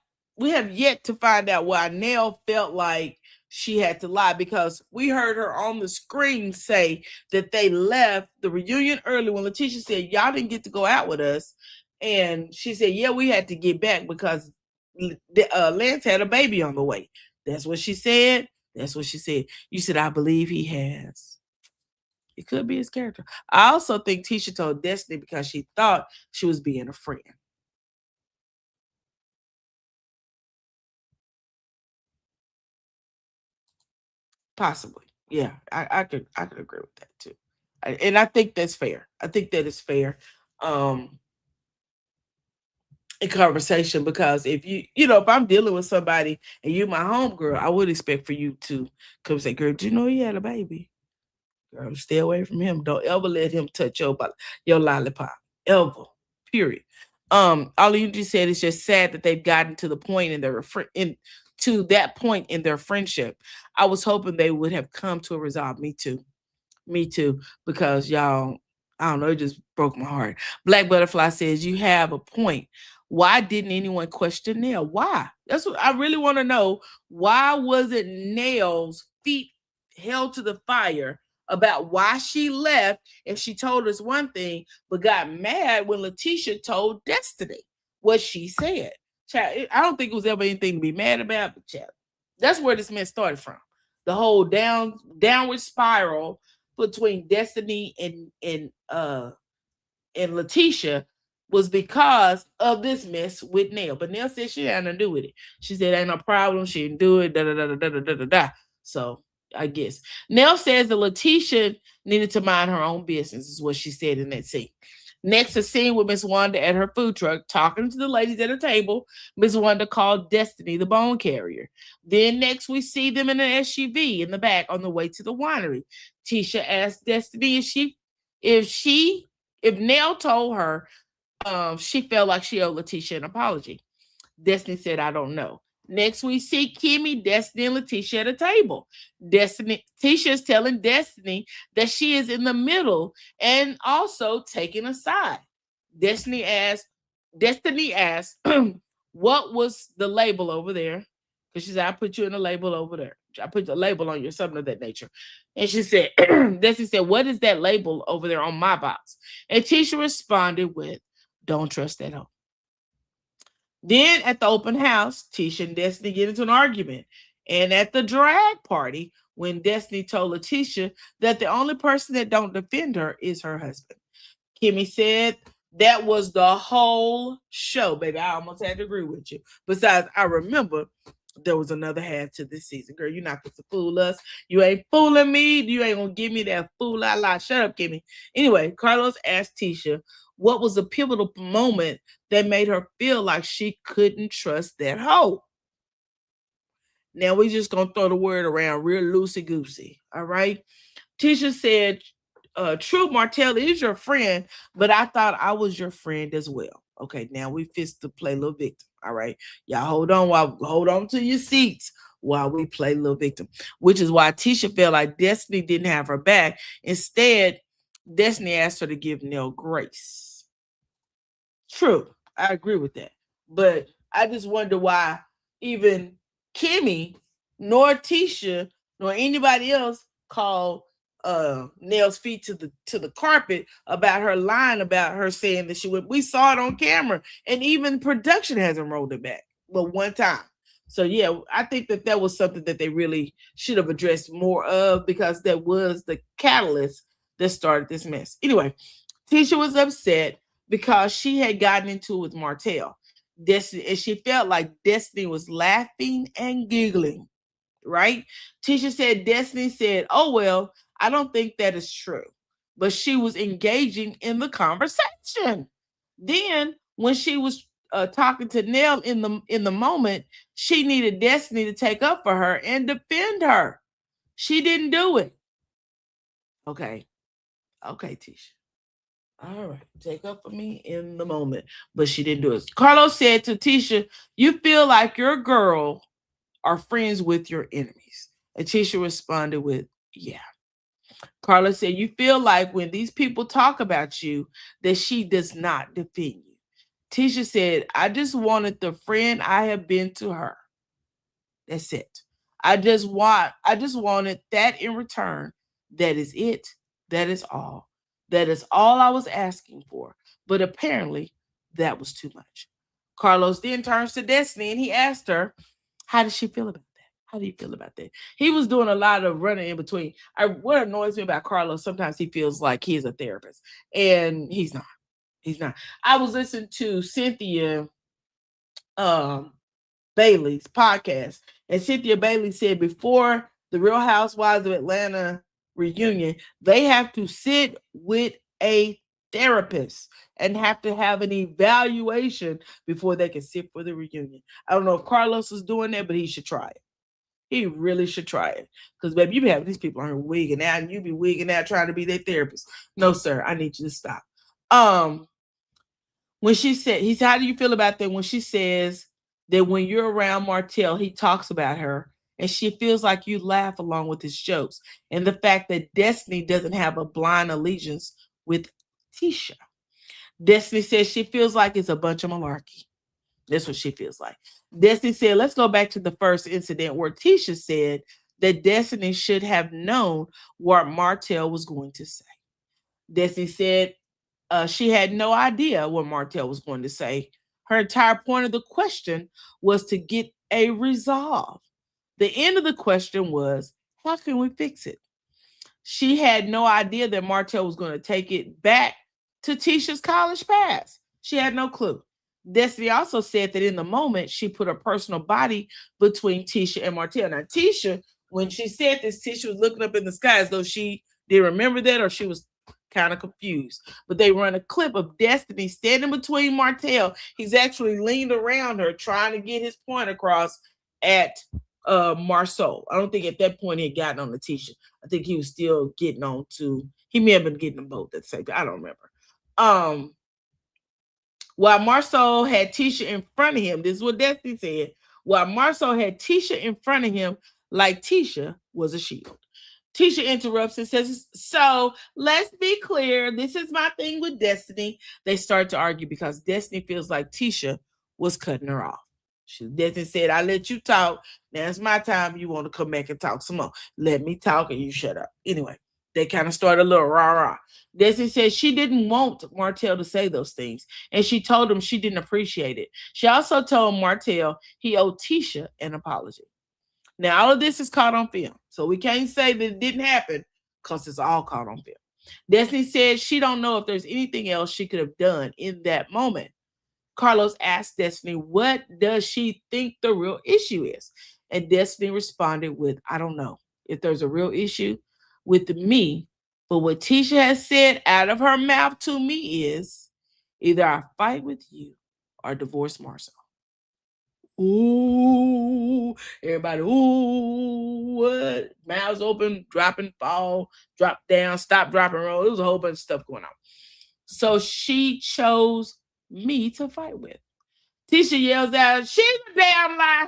yet to find out why Nell felt like she had to lie, because we heard her on the screen say that they left the reunion early when Letitia said, y'all didn't get to go out with us. And she said, yeah, we had to get back because Lance had a baby on the way. That's what she said. That's what she said. You said, I believe he has. It could be his character. I also think Tisha told Destiny because she thought she was being a friend. Possibly. Yeah, I could agree with that too. And I think that's fair. I think that is fair. Um in conversation, because if if I'm dealing with somebody and you my homegirl, I would expect for you to come say, "Girl, do you know he had a baby? Girl, stay away from him. Don't ever let him touch your lollipop. Ever. Period." All you just said is just sad that they've gotten to the point in their to that point in their friendship. I was hoping they would have come to a resolve. Me too. Me too, because y'all, I don't know, it just broke my heart. Black Butterfly says, "You have a point. Why didn't anyone question Nell? Why?" That's what I really want to know. Why wasn't Nell's feet held to the fire about why she left if she told us one thing, but got mad when Letitia told Destiny what she said? Child, I don't think it was ever anything to be mad about, but child, that's where this mess started from. The whole downward spiral between Destiny and Letitia was because of this mess with Nell. But Nell said she had nothing to do with it. She said ain't no problem. She didn't do it. Da da da da da da da da. So I guess Nell says that Letitia needed to mind her own business, is what she said in that scene. Next, a scene with Miss Wanda at her food truck talking to the ladies at a table. Miss Wanda called Destiny the bone carrier. Then next, we see them in an SUV in the back on the way to the winery. Tisha asked Destiny if Nell told her she felt like she owed Letitia an apology. Destiny said, "I don't know." Next, we see Kimmy, Destiny, and Letitia at a table. Tisha is telling Destiny that she is in the middle and also taking a side. Destiny asked, Destiny asked, "What was the label over there?" Because she said, "I put you in a label over there. I put the label on you," something of that nature. And she said, Destiny said, "What is that label over there on my box?" And Tisha responded with, "Don't trust that hoe." Then at the open house, Tisha and Destiny get into an argument. And at the drag party, when Destiny told Letitia that the only person that don't defend her is her husband. Kimmy said that was the whole show, baby. I almost had to agree with you. Besides, I remember there was another half to this season. Girl, you're not going to fool us. You ain't fooling me. You ain't going to give me that fool la la. Shut up, Kimmy. Anyway, Carlos asked Tisha what was the pivotal moment that made her feel like she couldn't trust that hoe. Now we just going to throw the word around real loosey goosey. All right. Tisha said, "True, Martell is your friend, but I thought I was your friend as well." Okay, now we fist to play little victim. All right, y'all hold on to your seats while we play little victim, which is why Tisha felt like Destiny didn't have her back. Instead, Destiny asked her to give Nell grace. True, I agree with that, but I just wonder why even Kimmy, nor Tisha, nor anybody else called Nell's feet to the carpet about her lying about her saying that she would. We saw it on camera, and even production hasn't rolled it back, but one time. So yeah, I think that was something that they really should have addressed more of, because that was the catalyst that started this mess. Anyway, Tisha was upset because she had gotten into it with Martell. Destiny, and she felt like Destiny was laughing and giggling, right? Tisha said Destiny said, "Oh, well, I don't think that is true." But she was engaging in the conversation. Then, when she was talking to Nell in the moment, she needed Destiny to take up for her and defend her. She didn't do it. Okay. Okay, Tisha. All right, take up for me in the moment. But she didn't do it. Carlos said to Tisha, "You feel like your girl are friends with your enemies." And Tisha responded with, "Yeah." Carlos said, "You feel like when these people talk about you, that she does not defend you." Tisha said, "I just wanted the friend I have been to her. That's it. I just wanted that in return. That is it. That is all. That is all I was asking for." But apparently that was too much. Carlos then turns to Destiny and he asked her, "How does she feel about that? How do you feel about that?" He was doing a lot of running in between. What annoys me about Carlos, sometimes he feels like he's a therapist, and he's not. He's not. I was listening to Cynthia um Bailey's podcast. And Cynthia Bailey said before the Real Housewives of Atlanta reunion, they have to sit with a therapist and have to have an evaluation before they can sit for the reunion. I don't know if Carlos is doing that, but he should try it. He really should try it. Because, baby, you be having these people on here wigging out, and you be wigging out trying to be their therapist. No, sir, I need you to stop. When she said, he said, how do you feel about that when she says that when you're around Martell, he talks about her and she feels like you laugh along with his jokes, and the fact that Destiny doesn't have a blind allegiance with Tisha. Destiny says she feels like it's a bunch of malarkey. That's what she feels like. Destiny said, let's go back to the first incident where Tisha said that Destiny should have known what Martell was going to say. Destiny said she had no idea what Martell was going to say. Her entire point of the question was to get a resolve. The end of the question was, how can we fix it? She had no idea that Martell was going to take it back to Tisha's college past. She had no clue. Destiny also said that in the moment, she put her personal body between Tisha and Martell. Now, Tisha, when she said this, Tisha was looking up in the sky as though she didn't remember that, or she was kind of confused. But they run a clip of Destiny standing between Martell. He's actually leaned around her trying to get his point across at Marceau. I don't think at that point he had gotten on to Tisha. I think he was still getting on to, he may have been getting them both at the same time. I don't remember. While Marceau had Tisha in front of him, this is what Destiny said. While Marceau had Tisha in front of him, like Tisha was a shield. Tisha interrupts and says, so let's be clear. This is my thing with Destiny. They start to argue because Destiny feels like Tisha was cutting her off. Destiny said, I let you talk. Now it's my time. You want to come back and talk some more. Let me talk and you shut up. Anyway, they kind of started a little rah-rah. Destiny said she didn't want Martell to say those things, and she told him she didn't appreciate it. She also told Martell he owed Tisha an apology. Now, all of this is caught on film, so we can't say that it didn't happen because it's all caught on film. Destiny said she don't know if there's anything else she could have done in that moment. Carlos asked Destiny, what does she think the real issue is? And Destiny responded with, I don't know if there's a real issue with me, but what Tisha has said out of her mouth to me is either I fight with you or divorce Marceau. Ooh, everybody, ooh, what? Mouths open, drop and fall, drop down, stop, drop and roll. There was a whole bunch of stuff going on. So she chose me to fight with. Tisha yells out, she's a damn lie.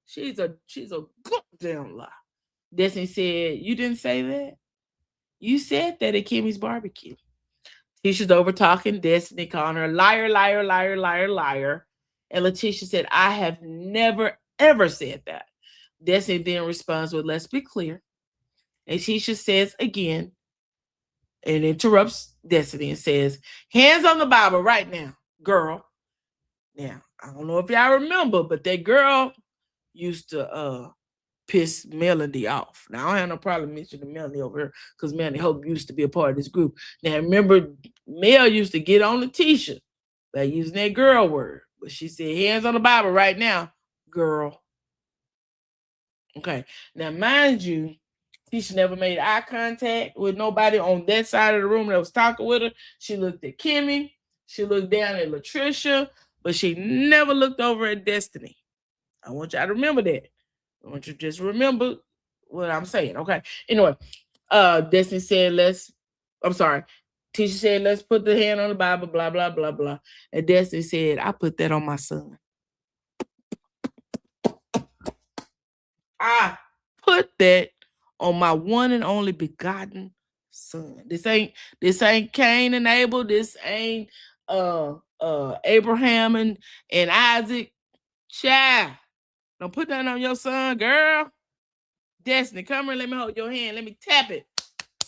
She's a goddamn lie. Destiny said, you didn't say that? You said that at Kimmy's barbecue. Tisha's over talking Destiny, calling her liar, liar, liar, liar, liar. And Letitia said, I have never, ever said that. Destiny then responds with, let's be clear. And Tisha says again, and interrupts Destiny and says, hands on the Bible right now, girl. Now, I don't know if y'all remember, but that girl used to piss Melody off. Now, I don't have no problem mentioning Melody over here because Melody Hope used to be a part of this group. Now, remember, Mel used to get on Letitia by using that girl word. But she said, hands on the Bible right now, girl. Okay. Now, mind you, Tisha never made eye contact with nobody on that side of the room that was talking with her. She looked at Kimmy. She looked down at Latricia, but she never looked over at Destiny. I want y'all to remember that. I want you to just remember what I'm saying. Okay. Anyway, Destiny said, Tisha said, let's put the hand on the Bible, blah, blah, blah, blah. And Destiny said, I put that on my son. I put that on my one and only begotten son. This ain't Cain and Abel. This ain't Abraham and Isaac. Child, don't put that on your son, girl. Destiny, come here, let me hold your hand. Let me tap it.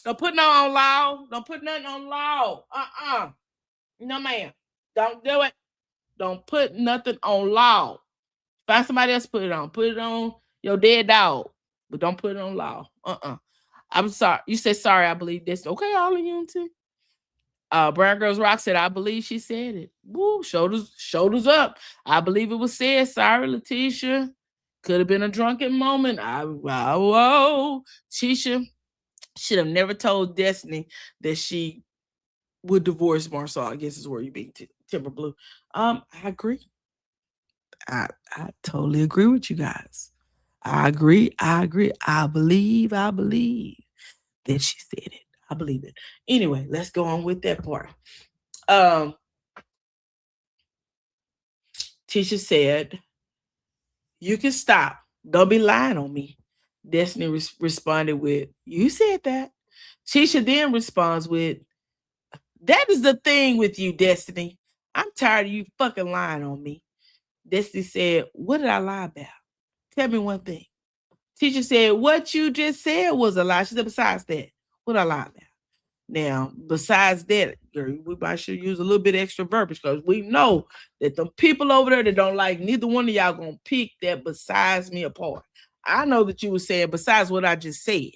Don't put nothing on law. Don't put nothing on law. No, ma'am. Don't do it. Don't put nothing on law. Find somebody else to put it on. Put it on your dead dog. But don't put it on law. I'm sorry. You said sorry, I believe this. Okay, all of you too. Brown Girls Rock said, I believe she said it. Woo, shoulders up. I believe it was said. Sorry, Letitia. Could have been a drunken moment. Whoa. Tisha should have never told Destiny that she would divorce Marshawn. I guess is where you being Timber Blue. I agree. I totally agree with you guys. I agree. I believe that she said it. I believe it. Anyway, let's go on with that part. Tisha said, "You can stop. Don't be lying on me." Destiny responded with, "You said that." Tisha then responds with, "That is the thing with you, Destiny. I'm tired of you fucking lying on me." Destiny said, "What did I lie about? Tell me one thing." Tisha said, "What you just said was a lie." She said, "Besides that, what I lie about?" Now, besides that, girl, we might should use a little bit extra verbiage because we know that the people over there that don't like neither one of y'all gonna pick that besides me apart. I know that you were saying besides what I just said.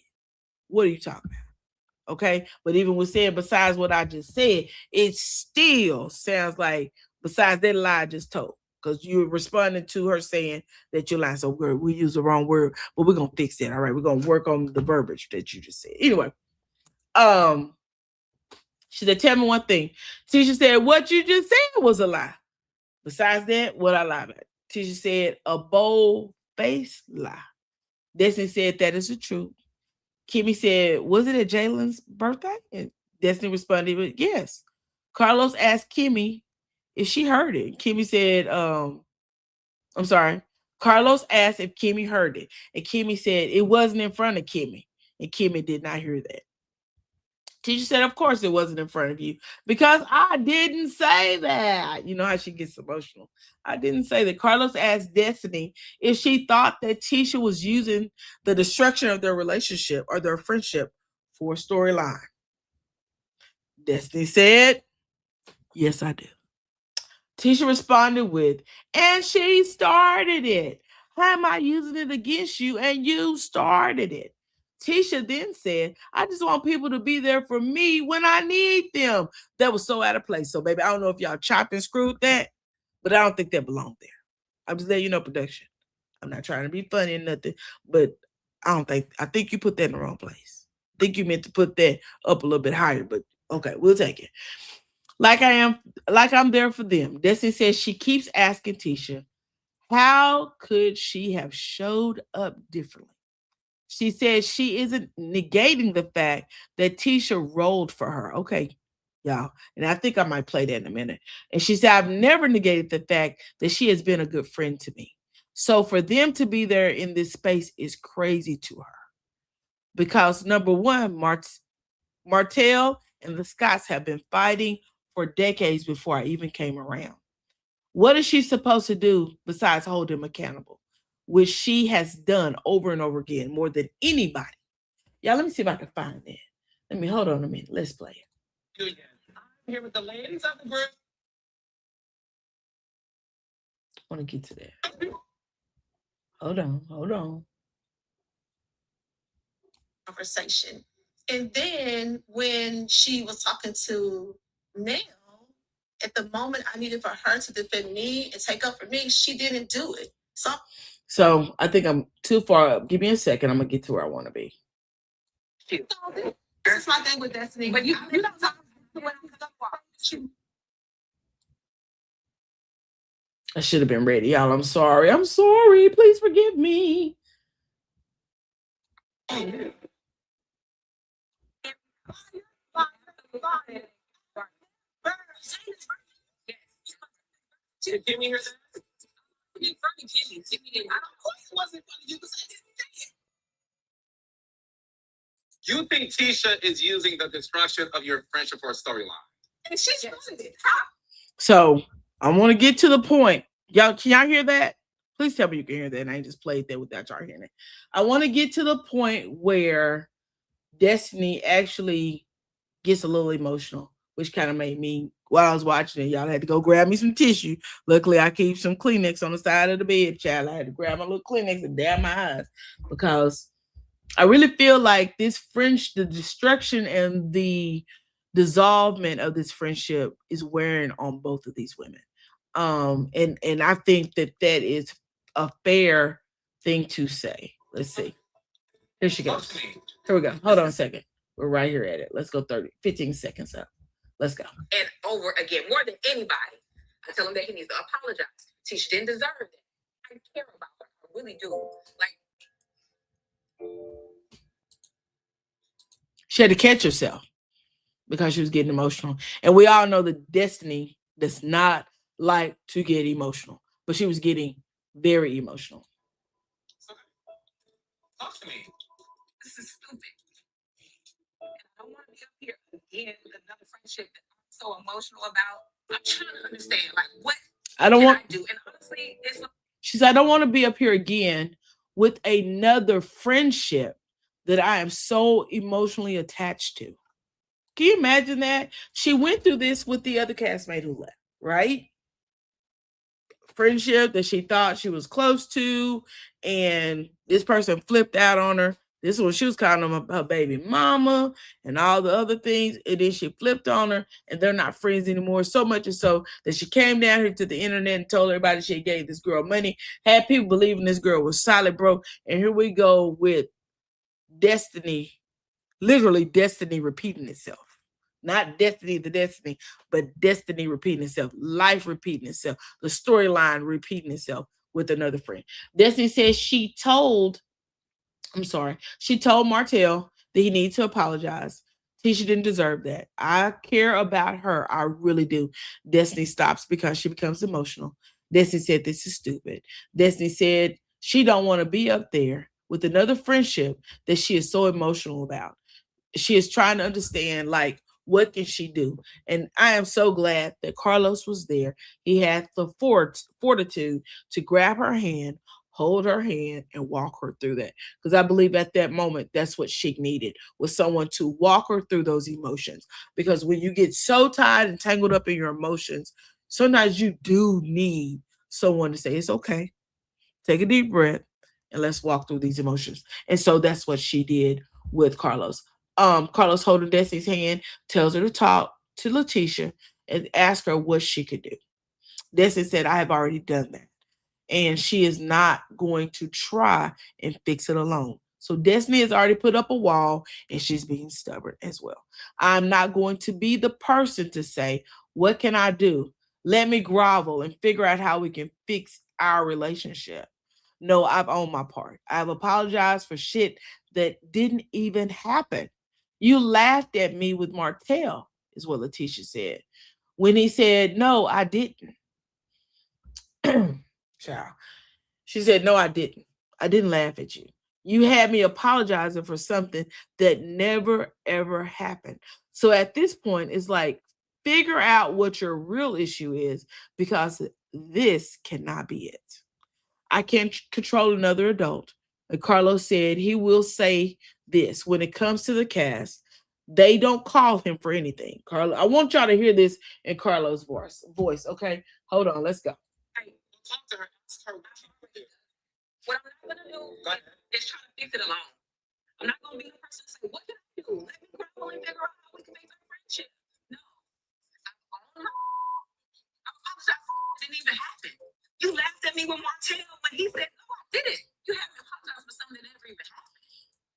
What are you talking about? Okay, but even with saying besides what I just said, it still sounds like besides that lie I just told. Because you're responding to her saying that you're lying. So we use the wrong word, but we're gonna fix that. All right, we're gonna work on the verbiage that you just said. Anyway, she said, "Tell me one thing." Tisha said, "What you just said was a lie. Besides that, what I lied about." Tisha said, "A bold-faced lie." Destiny said, "That is the truth." Kimmy said, "Was it at Jalen's birthday?" And Destiny responded with, "Yes." Carlos asked Kimmy if she heard it. Kimmy said, I'm sorry. Carlos asked if Kimmy heard it. And Kimmy said it wasn't in front of Kimmy. And Kimmy did not hear that. Teacher said, "Of course it wasn't in front of you because I didn't say that." You know how she gets emotional. "I didn't say that." Carlos asked Destiny if she thought that Tisha was using the destruction of their relationship or their friendship for a storyline. Destiny said, "Yes, I do." Tisha responded with, "And she started it. How am I using it against you? And you started it." Tisha then said, "I just want people to be there for me when I need them." That was so out of place. So, baby, I don't know if y'all chopped and screwed that, but I don't think that belonged there. I'm just letting you know, production. I'm not trying to be funny or nothing, but I think you put that in the wrong place. I think you meant to put that up a little bit higher, but okay, we'll take it. Like I'm there for them. Destiny says she keeps asking Tisha, how could she have showed up differently? She says she isn't negating the fact that Tisha rolled for her. Okay, y'all. And I think I might play that in a minute. And she said, "I've never negated the fact that she has been a good friend to me. So for them to be there in this space is crazy to her. Because number one, Martell and the Scotts have been fighting for decades before I even came around. What is she supposed to do besides hold him accountable? Which she has done over and over again, more than anybody." Y'all, let me see if I can find that. Let me hold on a minute. Let's play it. I'm here with the ladies of the group. I want to get to that. Hold on. Conversation. And then when she was talking to Nell, at the moment I needed for her to defend me and take up for me, she didn't do it. So I think I'm too far up. Give me a second. I'm gonna get to where I want to be. This is my thing with Destiny. But you don't talk about I should have been ready, y'all. I'm sorry. Please forgive me. Can Kimmy hear that? You think Tisha is using the destruction of your friendship for a storyline? And she's using it. So I want to get to the point. Y'all, can y'all hear that? Please tell me you can hear that. And I ain't just played that without y'all hearing it. I want to get to the point where Destiny actually gets a little emotional, which kind of made me, while I was watching it, y'all had to go grab me some tissue. Luckily, I keep some Kleenex on the side of the bed, child. I had to grab my little Kleenex and dab my eyes because I really feel like the destruction and the dissolvement of this friendship is wearing on both of these women. And I think that is a fair thing to say. Let's see. Here she goes. Here we go. Hold on a second. We're right here at it. Let's go 15 seconds up. Let's go. And over again, more than anybody, I tell him that he needs to apologize. Tisha didn't deserve that. I care about her. I really do. Like, she had to catch herself because she was getting emotional. And we all know that Destiny does not like to get emotional, but she was getting very emotional. Talk to me. This is stupid. And I don't want to be up here again with another friendship that I'm so emotional about. I'm trying to understand, like, what I don't want to do. And honestly, it's she said, I don't want to be up here again with another friendship that I am so emotionally attached to. Can you imagine that? She went through this with the other castmate who left, right? Friendship that she thought she was close to, and this person flipped out on her. This is when she was calling him her baby mama and all the other things. And then she flipped on her, and they're not friends anymore. So much and so that she came down here to the internet and told everybody she gave this girl money, had people believing this girl was solid broke. And here we go with Destiny, literally Destiny repeating itself. Not Destiny the Destiny, but Destiny repeating itself, life repeating itself, the storyline repeating itself with another friend. Destiny says she told Martell that he needed to apologize. Tisha didn't deserve that. I care about her. I really do. Destiny stops because she becomes emotional. Destiny said this is stupid. Destiny said she don't want to be up there with another friendship that she is so emotional about. She is trying to understand, like, what can she do? And I am so glad that Carlos was there. He had the fortitude to grab her hand, hold her hand, and walk her through that. Because I believe at that moment, that's what she needed, was someone to walk her through those emotions. Because when you get so tied and tangled up in your emotions, sometimes you do need someone to say, it's okay. Take a deep breath and let's walk through these emotions. And so that's what she did with Carlos. Carlos holding Destiny's hand, tells her to talk to Letitia and ask her what she could do. Destiny said, I have already done that. And she is not going to try and fix it alone. So Destiny has already put up a wall and she's being stubborn as well. I'm not going to be the person to say, what can I do? Let me grovel and figure out how we can fix our relationship. No, I've owned my part. I've apologized for shit that didn't even happen. You laughed at me with Martell, is what Letitia said. When he said, no, I didn't. Child. She said, no, I didn't. I didn't laugh at you. You had me apologizing for something that never, ever happened. So at this point, it's like, figure out what your real issue is, because this cannot be it. I can't control another adult. And Carlos said he will say this when it comes to the cast. They don't call him for anything. Carlos, I want y'all to hear this in Carlos' voice. Okay, hold on. Let's go. Hey, talk to her. Ask her what she can do. What I'm not gonna do is try to fix it alone. I'm not gonna be the person to say, what can I do? Let me grow and figure out how we can make our friendship. No. I apologize. It didn't even happen. You laughed at me with Martell when he said, no, I didn't. You haven't apologized for something that never even happened.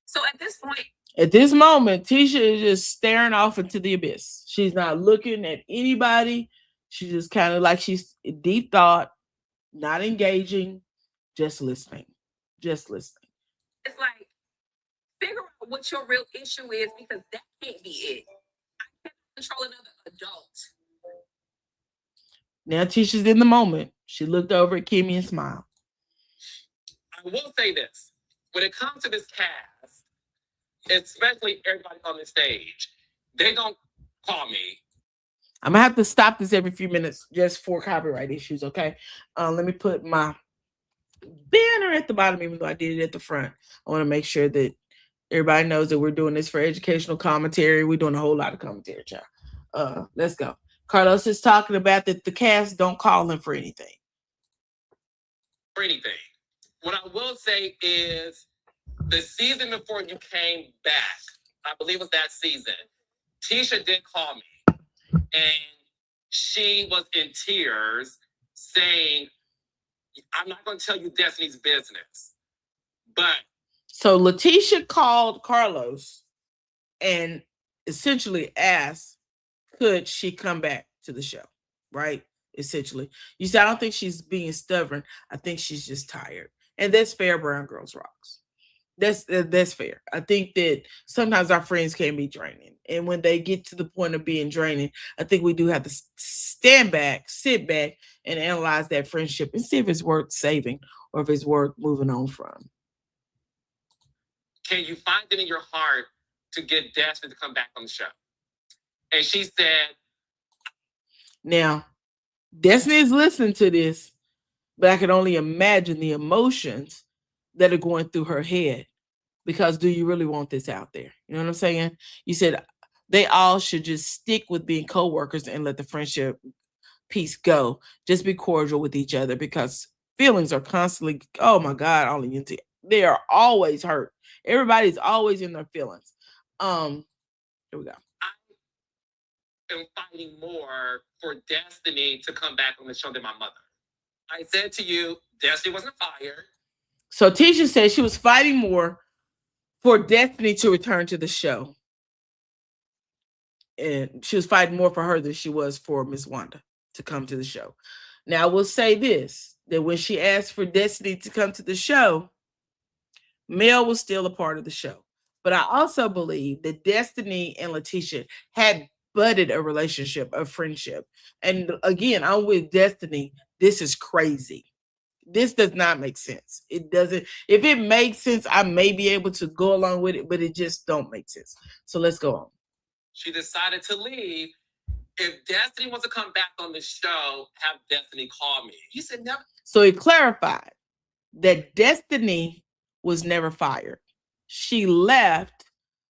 So at this point, at this moment, Tisha is just staring off into the abyss. She's not looking at anybody. She's just kind of like she's deep thought, not engaging, just listening. Just listening. It's like, figure out what your real issue is, because that can't be it. I can't control another adult. Now Tisha's in the moment. She looked over at Kimmy and smiled. I will say this. When it comes to this cast, especially everybody on the stage, they don't call me. I'm gonna have to stop this every few minutes just for copyright issues, okay? Let me put my banner at the bottom, even though I did it at the front. I want to make sure that everybody knows that we're doing this for educational commentary. We're doing a whole lot of commentary, child. Let's go. Carlos is talking about that the cast don't call him for anything. For anything. What I will say is the season before you came back, I believe it was that season, Tisha did call me. And she was in tears saying, I'm not going to tell you Destiny's business. But so Letitia called Carlos and essentially asked, could she come back to the show? Right? Essentially. You said, I don't think she's being stubborn. I think she's just tired. And that's fair, Brown Girls Rocks. That's fair. I think that sometimes our friends can be draining. And when they get to the point of being draining, I think we do have to stand back, sit back, and analyze that friendship and see if it's worth saving or if it's worth moving on from. Can you find it in your heart to get Destiny to come back on the show? And she said, now, Destiny is listening to this, but I can only imagine the emotions that are going through her head. Because do you really want this out there? You know what I'm saying? You said they all should just stick with being co-workers and let the friendship piece go. Just be cordial with each other because feelings are constantly, oh my God, they are always hurt. Everybody's always in their feelings. Here we go. I am fighting more for Destiny to come back on the show than my mother. I said to you, Destiny wasn't fired. So Tisha said she was fighting more for Destiny to return to the show. And she was fighting more for her than she was for Miss Wanda to come to the show. Now, I will say this, that when she asked for Destiny to come to the show, Mel was still a part of the show. But I also believe that Destiny and Letitia had budded a relationship, a friendship. And again, I'm with Destiny. This is crazy. This does not make sense. It doesn't. If it makes sense, I may be able to go along with it, but it just don't make sense. So let's go on. She decided to leave. If Destiny wants to come back on the show, have Destiny call me. You said never. So it clarified that Destiny was never fired. She left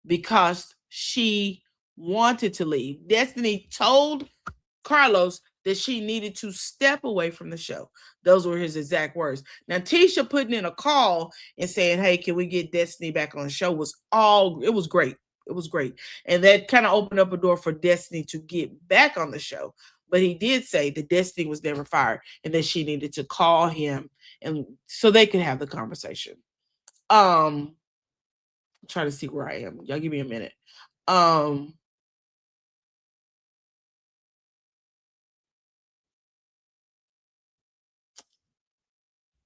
because she wanted to leave. Destiny told Carlos that she needed to step away from the show. Those were his exact words. Now, Tisha putting in a call and saying, hey, can we get Destiny back on the show it was great. It was great. And that kind of opened up a door for Destiny to get back on the show. But he did say that Destiny was never fired and that she needed to call him and so they could have the conversation. I'm trying to see where I am. Y'all give me a minute.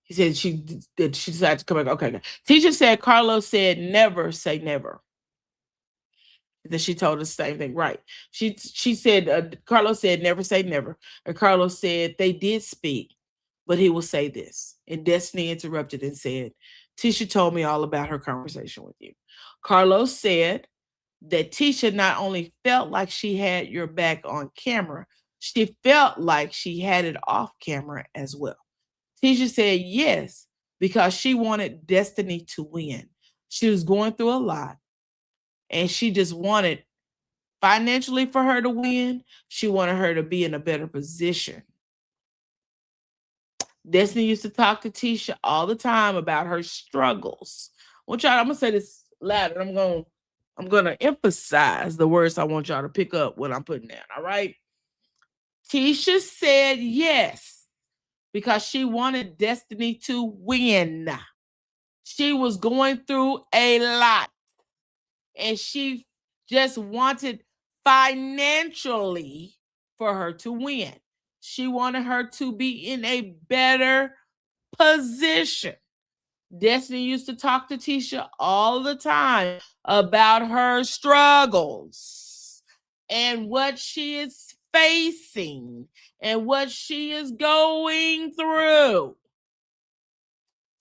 He said she decided to come back. Okay. Teacher said Carlos said never say never. Then she told us the same thing, right? She said Carlos said never say never, and Carlos said they did speak, but he will say this. And Destiny interrupted and said, Tisha told me all about her conversation with you. Carlos said that Tisha not only felt like she had your back on camera, she felt like she had it off camera as well. Tisha said yes, because she wanted Destiny to win. She was going through a lot, and she just wanted financially for her to win. She wanted her to be in a better position. Destiny used to talk to Tisha all the time about her struggles. I'm gonna say this louder. I'm gonna emphasize the words I want y'all to pick up when I'm putting down. All right. Tisha said yes because she wanted Destiny to win. She was going through a lot and she just wanted financially for her to win. She wanted her to be in a better position. Destiny used to talk to Tisha all the time about her struggles and what she is facing and what she is going through.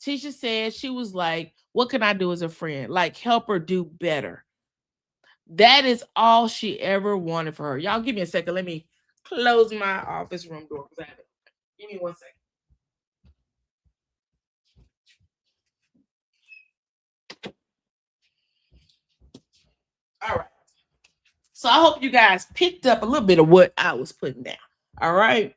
Tisha said she was like, what can I do as a friend? Like, help her do better. That is all she ever wanted for her. Y'all give me a second. Let me close my office room door. Give me 1 second. All right. So I hope you guys picked up a little bit of what I was putting down. All right.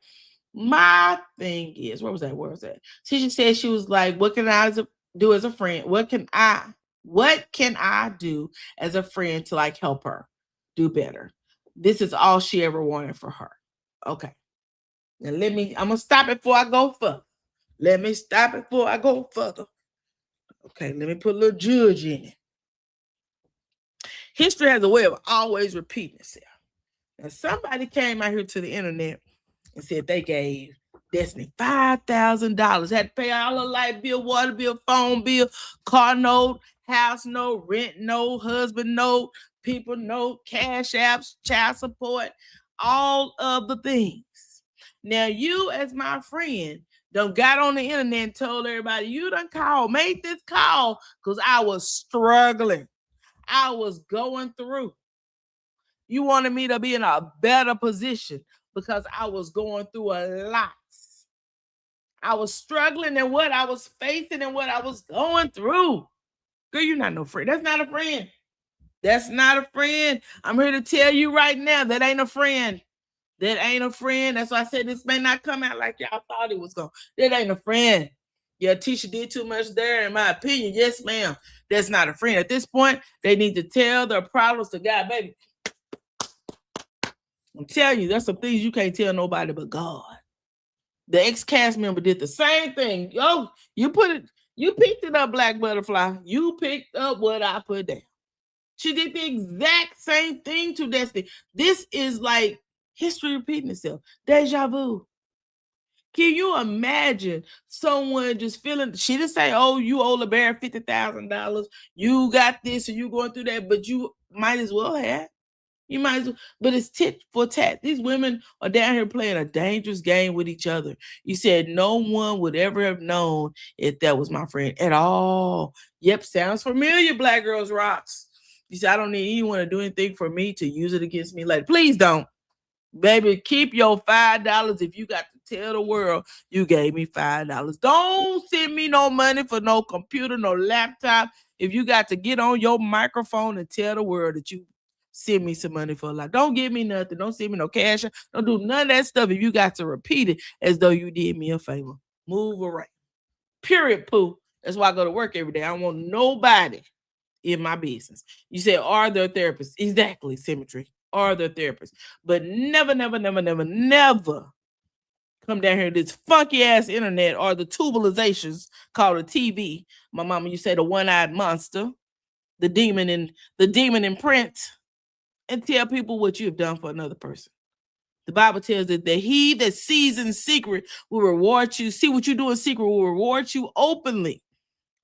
My thing is, where was that? Tisha said she was like, what can I do as a friend? What can I do as a friend to like help her do better? This is all she ever wanted for her. Okay. Now I'm gonna stop it before I go further. Let me stop it before I go further. Okay, let me put a little judge in it. History has a way of always repeating itself. Now, somebody came out here to the internet and said they gave Destiny $5,000. Had to pay all her light bill, water bill, phone bill, car note, house note, rent note, husband note, people note, cash apps, child support, all of the things. Now, you as my friend done got on the internet and told everybody, you done made this call because I was struggling. I was going through. You wanted me to be in a better position because I was going through a lot. I was struggling in what I was facing and what I was going through. Girl, you're not no friend. That's not a friend. That's not a friend. I'm here to tell you right now, that ain't a friend. That ain't a friend. That's why I said this may not come out like y'all thought it was going. That ain't a friend. Yeah, Tisha did too much there, in my opinion. Yes, ma'am. That's not a friend. At this point, they need to tell their problems to God, baby. I'm telling you, there's some things you can't tell nobody but God. The ex-cast member did the same thing. Yo, you picked it up, Black Butterfly. You picked up what I put down. She did the exact same thing to Destiny. This is like history repeating itself. Deja vu. Can you imagine someone just feeling, she didn't say, oh, you owe LeBaron $50,000. You got this and you going through that, but you might as well have. You might as well, but it's tit for tat. These women are down here playing a dangerous game with each other. You said no one would ever have known if that was my friend at all. Yep, sounds familiar, Black Girls Rocks. You said, I don't need anyone to do anything for me to use it against me later. Please don't. Baby, keep your $5 if you got to tell the world you gave me $5. Don't send me no money for no computer, no laptop. If you got to get on your microphone and tell the world that you send me some money for a lot. Don't give me nothing. Don't send me no cash. Don't do none of that stuff if you got to repeat it as though you did me a favor. Move around. Period, poo. That's why I go to work every day. I don't want nobody in my business. You said, are there therapists? Exactly, Symmetry. Are there therapists? But never, never, never, never, never come down here to this funky ass internet or the tubalizations called a TV. My mama, you say the one-eyed monster, the demon in print, and tell people what you've done for another person. The Bible tells that he that sees in secret will reward you. See what you do in secret will reward you openly.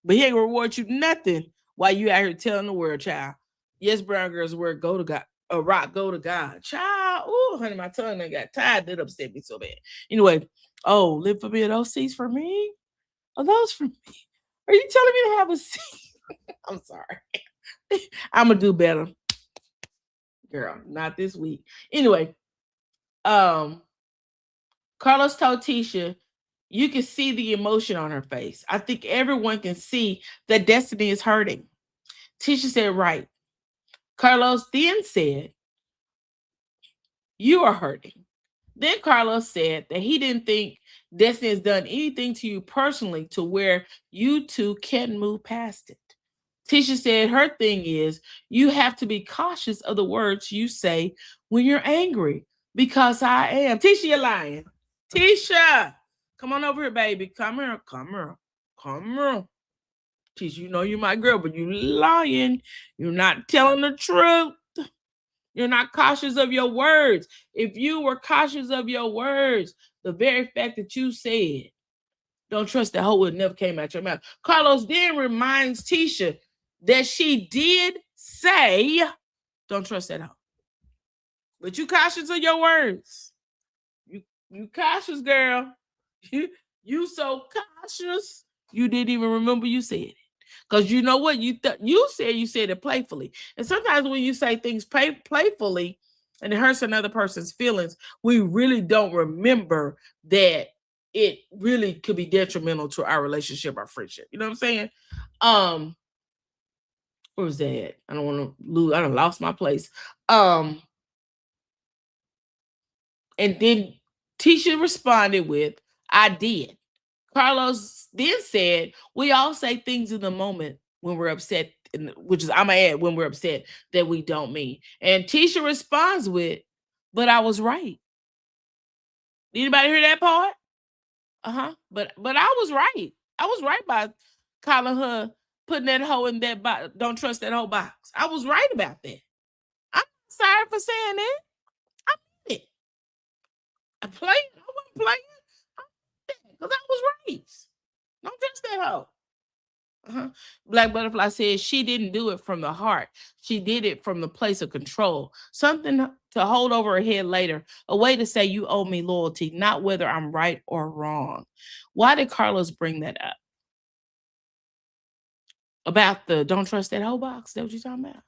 But he ain't reward you nothing while you out here telling the world, child. Yes, brown girl's word, go to God. A rock, go to God. Child, oh, honey, my tongue done got tied. That upset me so bad. Anyway, oh, live for me. Are those seats for me? Are those for me? Are you telling me to have a seat? I'm sorry. I'm going to do better. Girl, not this week. Anyway, Carlos told Tisha, you can see the emotion on her face. I think everyone can see that Destiny is hurting. Tisha said, right. Carlos then said, you are hurting. Then Carlos said that he didn't think Destiny has done anything to you personally to where you two can move past it. Tisha said her thing is you have to be cautious of the words you say when you're angry, because I am. Tisha, you're lying. Tisha, come on over here, baby. Come here. Tisha, you know you're my girl, but you lying. You're not telling the truth. You're not cautious of your words. If you were cautious of your words, the very fact that you said, don't trust that hoe would never came out your mouth. Carlos then reminds Tisha that she did say, don't trust that hoe. But you cautious of your words. You cautious, girl. You so cautious, you didn't even remember you said it. Because you know what? You said it playfully. And sometimes when you say things playfully and it hurts another person's feelings, we really don't remember that it really could be detrimental to our relationship, our friendship. You know what I'm saying? Where was that? I don't want to lose. I done lost my place. And then Tisha responded with, I did. Carlos then said, we all say things in the moment when we're upset, which is, I'm going to add, when we're upset that we don't mean. And Tisha responds with, but I was right. Anybody hear that part? But I was right. I was right by calling her putting that hoe in that box. Don't trust that whole box. I was right about that. I'm sorry for saying that. I mean it. I played. I wasn't playing. Because I was right. Don't trust that hoe. Black Butterfly says she didn't do it from the heart. She did it from the place of control. Something to hold over her head later. A way to say you owe me loyalty, not whether I'm right or wrong. Why did Carlos bring that up? About the don't trust that whole box? That what you talking about?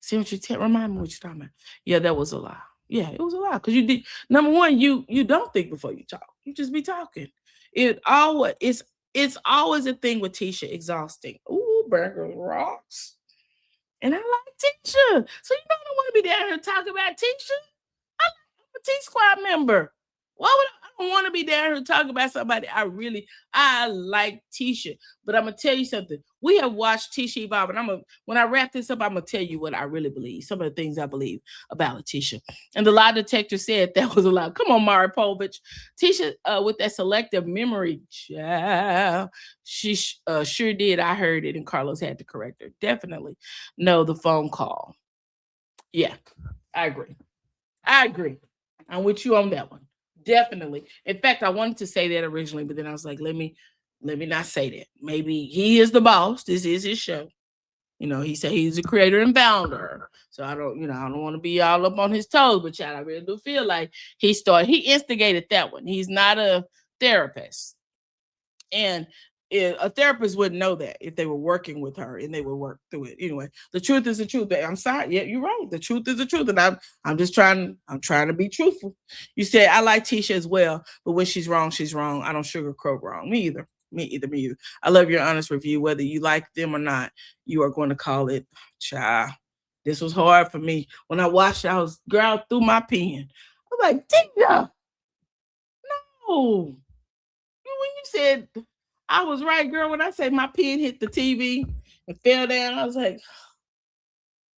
See what you remind me what you're talking about. Yeah, that was a lie. Yeah, it was a lie. Because you did number one, you don't think before you talk. You just be talking. It's always a thing with Tisha exhausting. Ooh, burgers rocks. And I like Tisha. So you know I don't want to be down here talking about Tisha. I'm a T-Squad member. Why would I don't want to be down here talking about somebody I like Tisha. But I'm gonna tell you something. We have watched Tisha evolve, and when I wrap this up, I'm gonna tell you what I really believe. Some of the things I believe about Tisha. And the lie detector said that was a lie. Come on, Mari Povich. Tisha, with that selective memory, child, she sure did. I heard it, and Carlos had to correct her. Definitely. No, the phone call. Yeah, I agree. I'm with you on that one. Definitely. In fact, I wanted to say that originally, but then I was like, let me not say that. Maybe he is the boss. This is his show. You know, he said he's the creator and founder. So I don't want to be all up on his toes, but child, I really do feel like he instigated that one. He's not a therapist. And a therapist wouldn't know that if they were working with her and they would work through it. Anyway, the truth is the truth. I'm sorry. Yeah, you're right. The truth is the truth. And I'm trying to be truthful. You said I like Tisha as well, but when she's wrong, she's wrong. I don't sugarcoat wrong. Me either. I love your honest review. Whether you like them or not, you are going to call it, child. This was hard for me. When I watched it, I was ground through my pen. I was like, Tisha, no. When you said I was right, girl, when I say my pen hit the TV and fell down, I was like,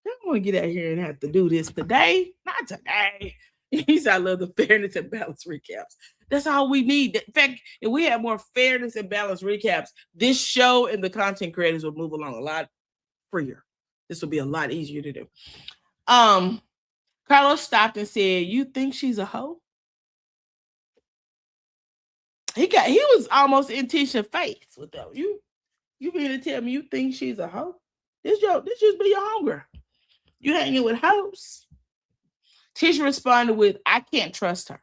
I don't want to get out here and have to do this today. Not today. He said, I love the fairness and balance recaps. That's all we need. In fact, if we have more fairness and balance recaps, this show and the content creators will move along a lot freer. This will be a lot easier to do. Carlos stopped and said, you think she's a hoe? He was almost in Tisha's face with that. You mean to tell me you think she's a hoe? This just be your hunger. You hanging with hoes. Tisha responded with, I can't trust her.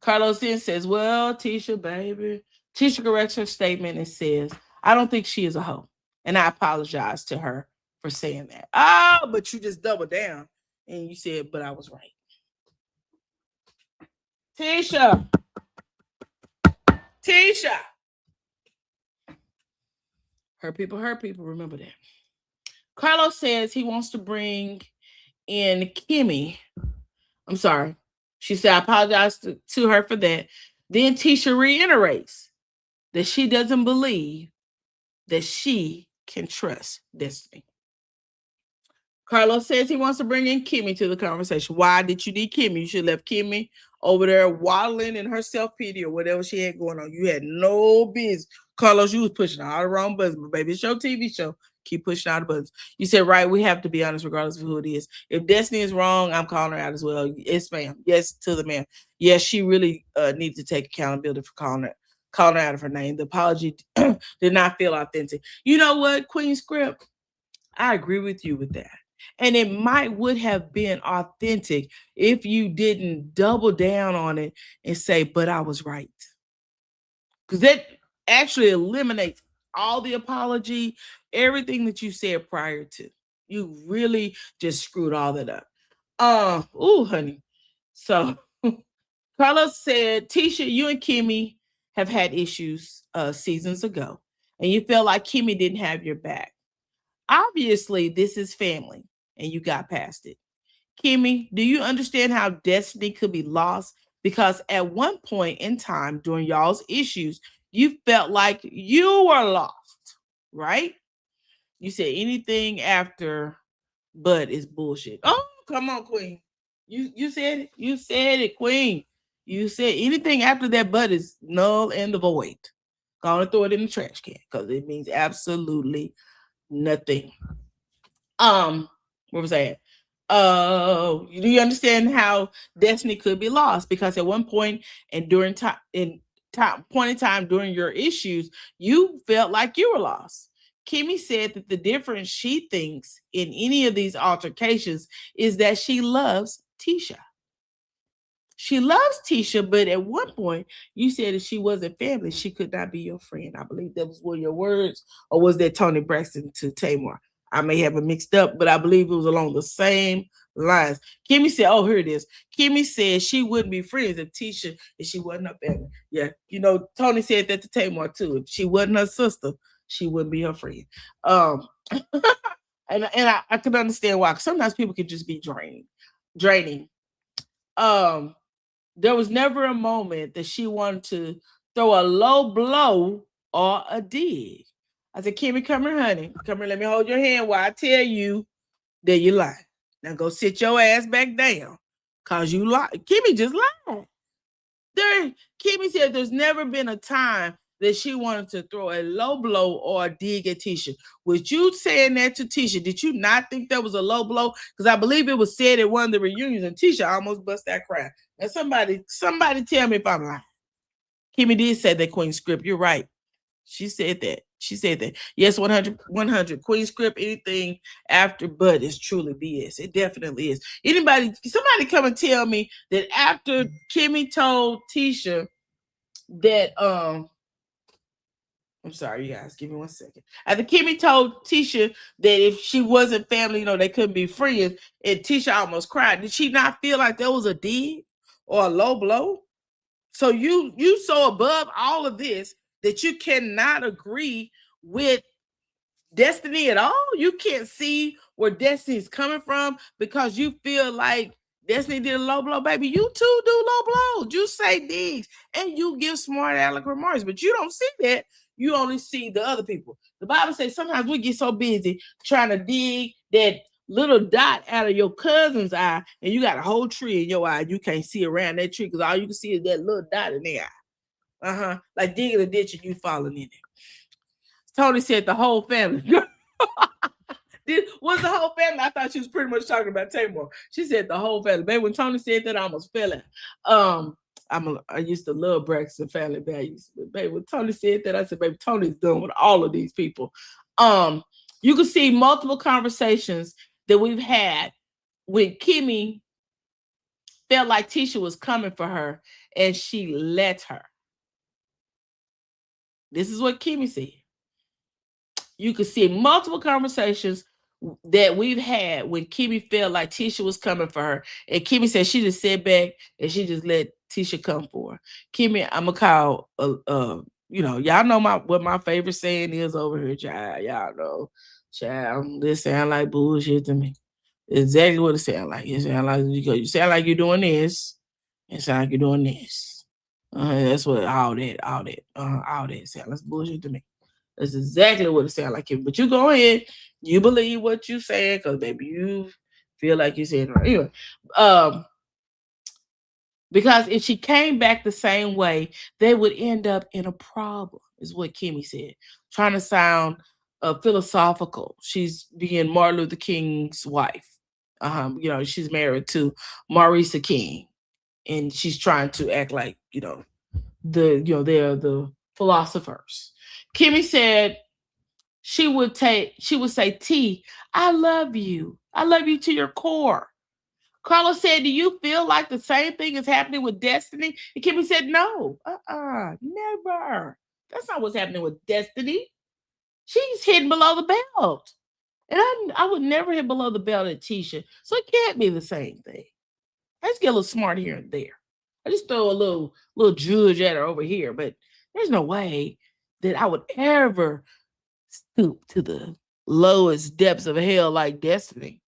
Carlos then says, well, Tisha, baby. Tisha corrects her statement and says, I don't think she is a hoe. And I apologize to her for saying that. Oh, but you just doubled down and you said, but I was right. Tisha. Her people, remember that. Carlos says he wants to bring in Kimmy. I'm sorry. She said, I apologize to her for that. Then Tisha reiterates that she doesn't believe that she can trust Destiny. Carlos says he wants to bring in Kimmy to the conversation. Why did you need Kimmy? You should have left Kimmy over there waddling in her self-pity or whatever she had going on. You had no business. Carlos, you was pushing all the wrong buttons, but baby, it's your TV show. Keep pushing all the buttons. You said, right, we have to be honest regardless of who it is. If Destiny is wrong, I'm calling her out as well. Yes, ma'am. Yes, to the ma'am. Yes, she really needs to take accountability for calling her out of her name. The apology did not feel authentic. You know what, Queen Script? I agree with you with that. And it would have been authentic if you didn't double down on it and say, but I was right. Because that actually eliminates all the apology, everything that you said prior to. You really just screwed all that up. Honey. So Carlos said, Tisha, you and Kimmy have had issues seasons ago, and you felt like Kimmy didn't have your back. Obviously, this is family, and you got past it. Kimmy, do you understand how Destiny could be lost? Because at one point in time during y'all's issues, you felt like you were lost, right? You said anything after but is bullshit. Oh, come on, Queen. You said it. You said it, Queen. You said anything after that but is null and the void. Go on and throw it in the trash can because it means absolutely nothing. What was that? Do you understand how destiny could be lost? Because at one point and during point in time during your issues, you felt like you were lost. Kimmy said that the difference she thinks in any of these altercations is that she loves Tisha. She loves Tisha, but at one point you said if she wasn't family, she could not be your friend. I believe that was one of your words, or was that Tony Braxton to Tamar? I may have it mixed up, but I believe it was along the same lines. Kimmy said, oh, here it is. Kimmy said she wouldn't be friends if she wasn't her family. Yeah, Tony said that to Tamar too. If she wasn't her sister, she wouldn't be her friend. And I can understand why. Because sometimes people can just be draining. There was never a moment that she wanted to throw a low blow or a dig. I said, Kimmy, come here, honey. Come here, let me hold your hand while I tell you that you lied. Now go sit your ass back down. Cause you lied. Kimmy just lied. Kimmy said there's never been a time that she wanted to throw a low blow or a dig at Tisha. Was you saying that to Tisha? Did you not think that was a low blow? Because I believe it was said at one of the reunions, and Tisha almost bust that cry. Now somebody tell me if I'm lying. Kimmy did say that, Queen Script. You're right. She said that. Yes, 100. Queen Script, anything after but is truly BS. It definitely is. Somebody come and tell me that after Kimmy told Tisha that, I'm sorry, you guys, give me 1 second. After Kimmy told Tisha that if she wasn't family, they couldn't be friends, and Tisha almost cried. Did she not feel like there was a dig or a low blow? So you so above all of this that you cannot agree with Destiny at all? You can't see where Destiny is coming from because you feel like Destiny did a low blow, baby. You too do low blows. You say digs and you give smart aleck remarks, but you don't see that. You only see the other people. The Bible says sometimes we get so busy trying to dig that little dot out of your cousin's eye, and you got a whole tree in your eye. You can't see around that tree because all you can see is that little dot in their eye. Like digging a ditch and you falling in it. Tony said the whole family. Was the whole family? I thought she was pretty much talking about Tamar. She said the whole family. Baby, when Tony said that, I almost fell out. I used to love Braxton Family Values. But baby, when Tony said that, I said, baby, Tony's done with all of these people. You can see multiple conversations that we've had when Kimmy felt like Tisha was coming for her and she let her. This is what Kimmy said. You can see multiple conversations that we've had when Kimmy felt like Tisha was coming for her. And Kimmy said she just sat back and she just let Tisha come for her. Kimmy, I'm going to call, y'all know what my favorite saying is over here, child. Y'all know, child, this sound like bullshit to me. Exactly what it sound like. It sound like you sound like you're doing this. It sound like you're doing this. That's what all that sound like bullshit to me. That's exactly what it sounds like. But you go ahead, you believe what you saying, because baby, you feel like you're saying it right. Anyway, because if she came back the same way, they would end up in a problem, is what Kimmy said. Trying to sound philosophical. She's being Martin Luther King's wife. She's married to Marisa King, and she's trying to act like, they're the philosophers. Kimmy said she would say, T, I love you. I love you to your core. Carla said, do you feel like the same thing is happening with Destiny? And Kimmy said, no, never. That's not what's happening with Destiny. She's hidden below the belt. And I would never hit below the belt at Tisha. So it can't be the same thing. I just get a little smart here and there. I just throw a little judge at her over here, but there's no way that I would ever stoop to the lowest depths of hell like Destiny.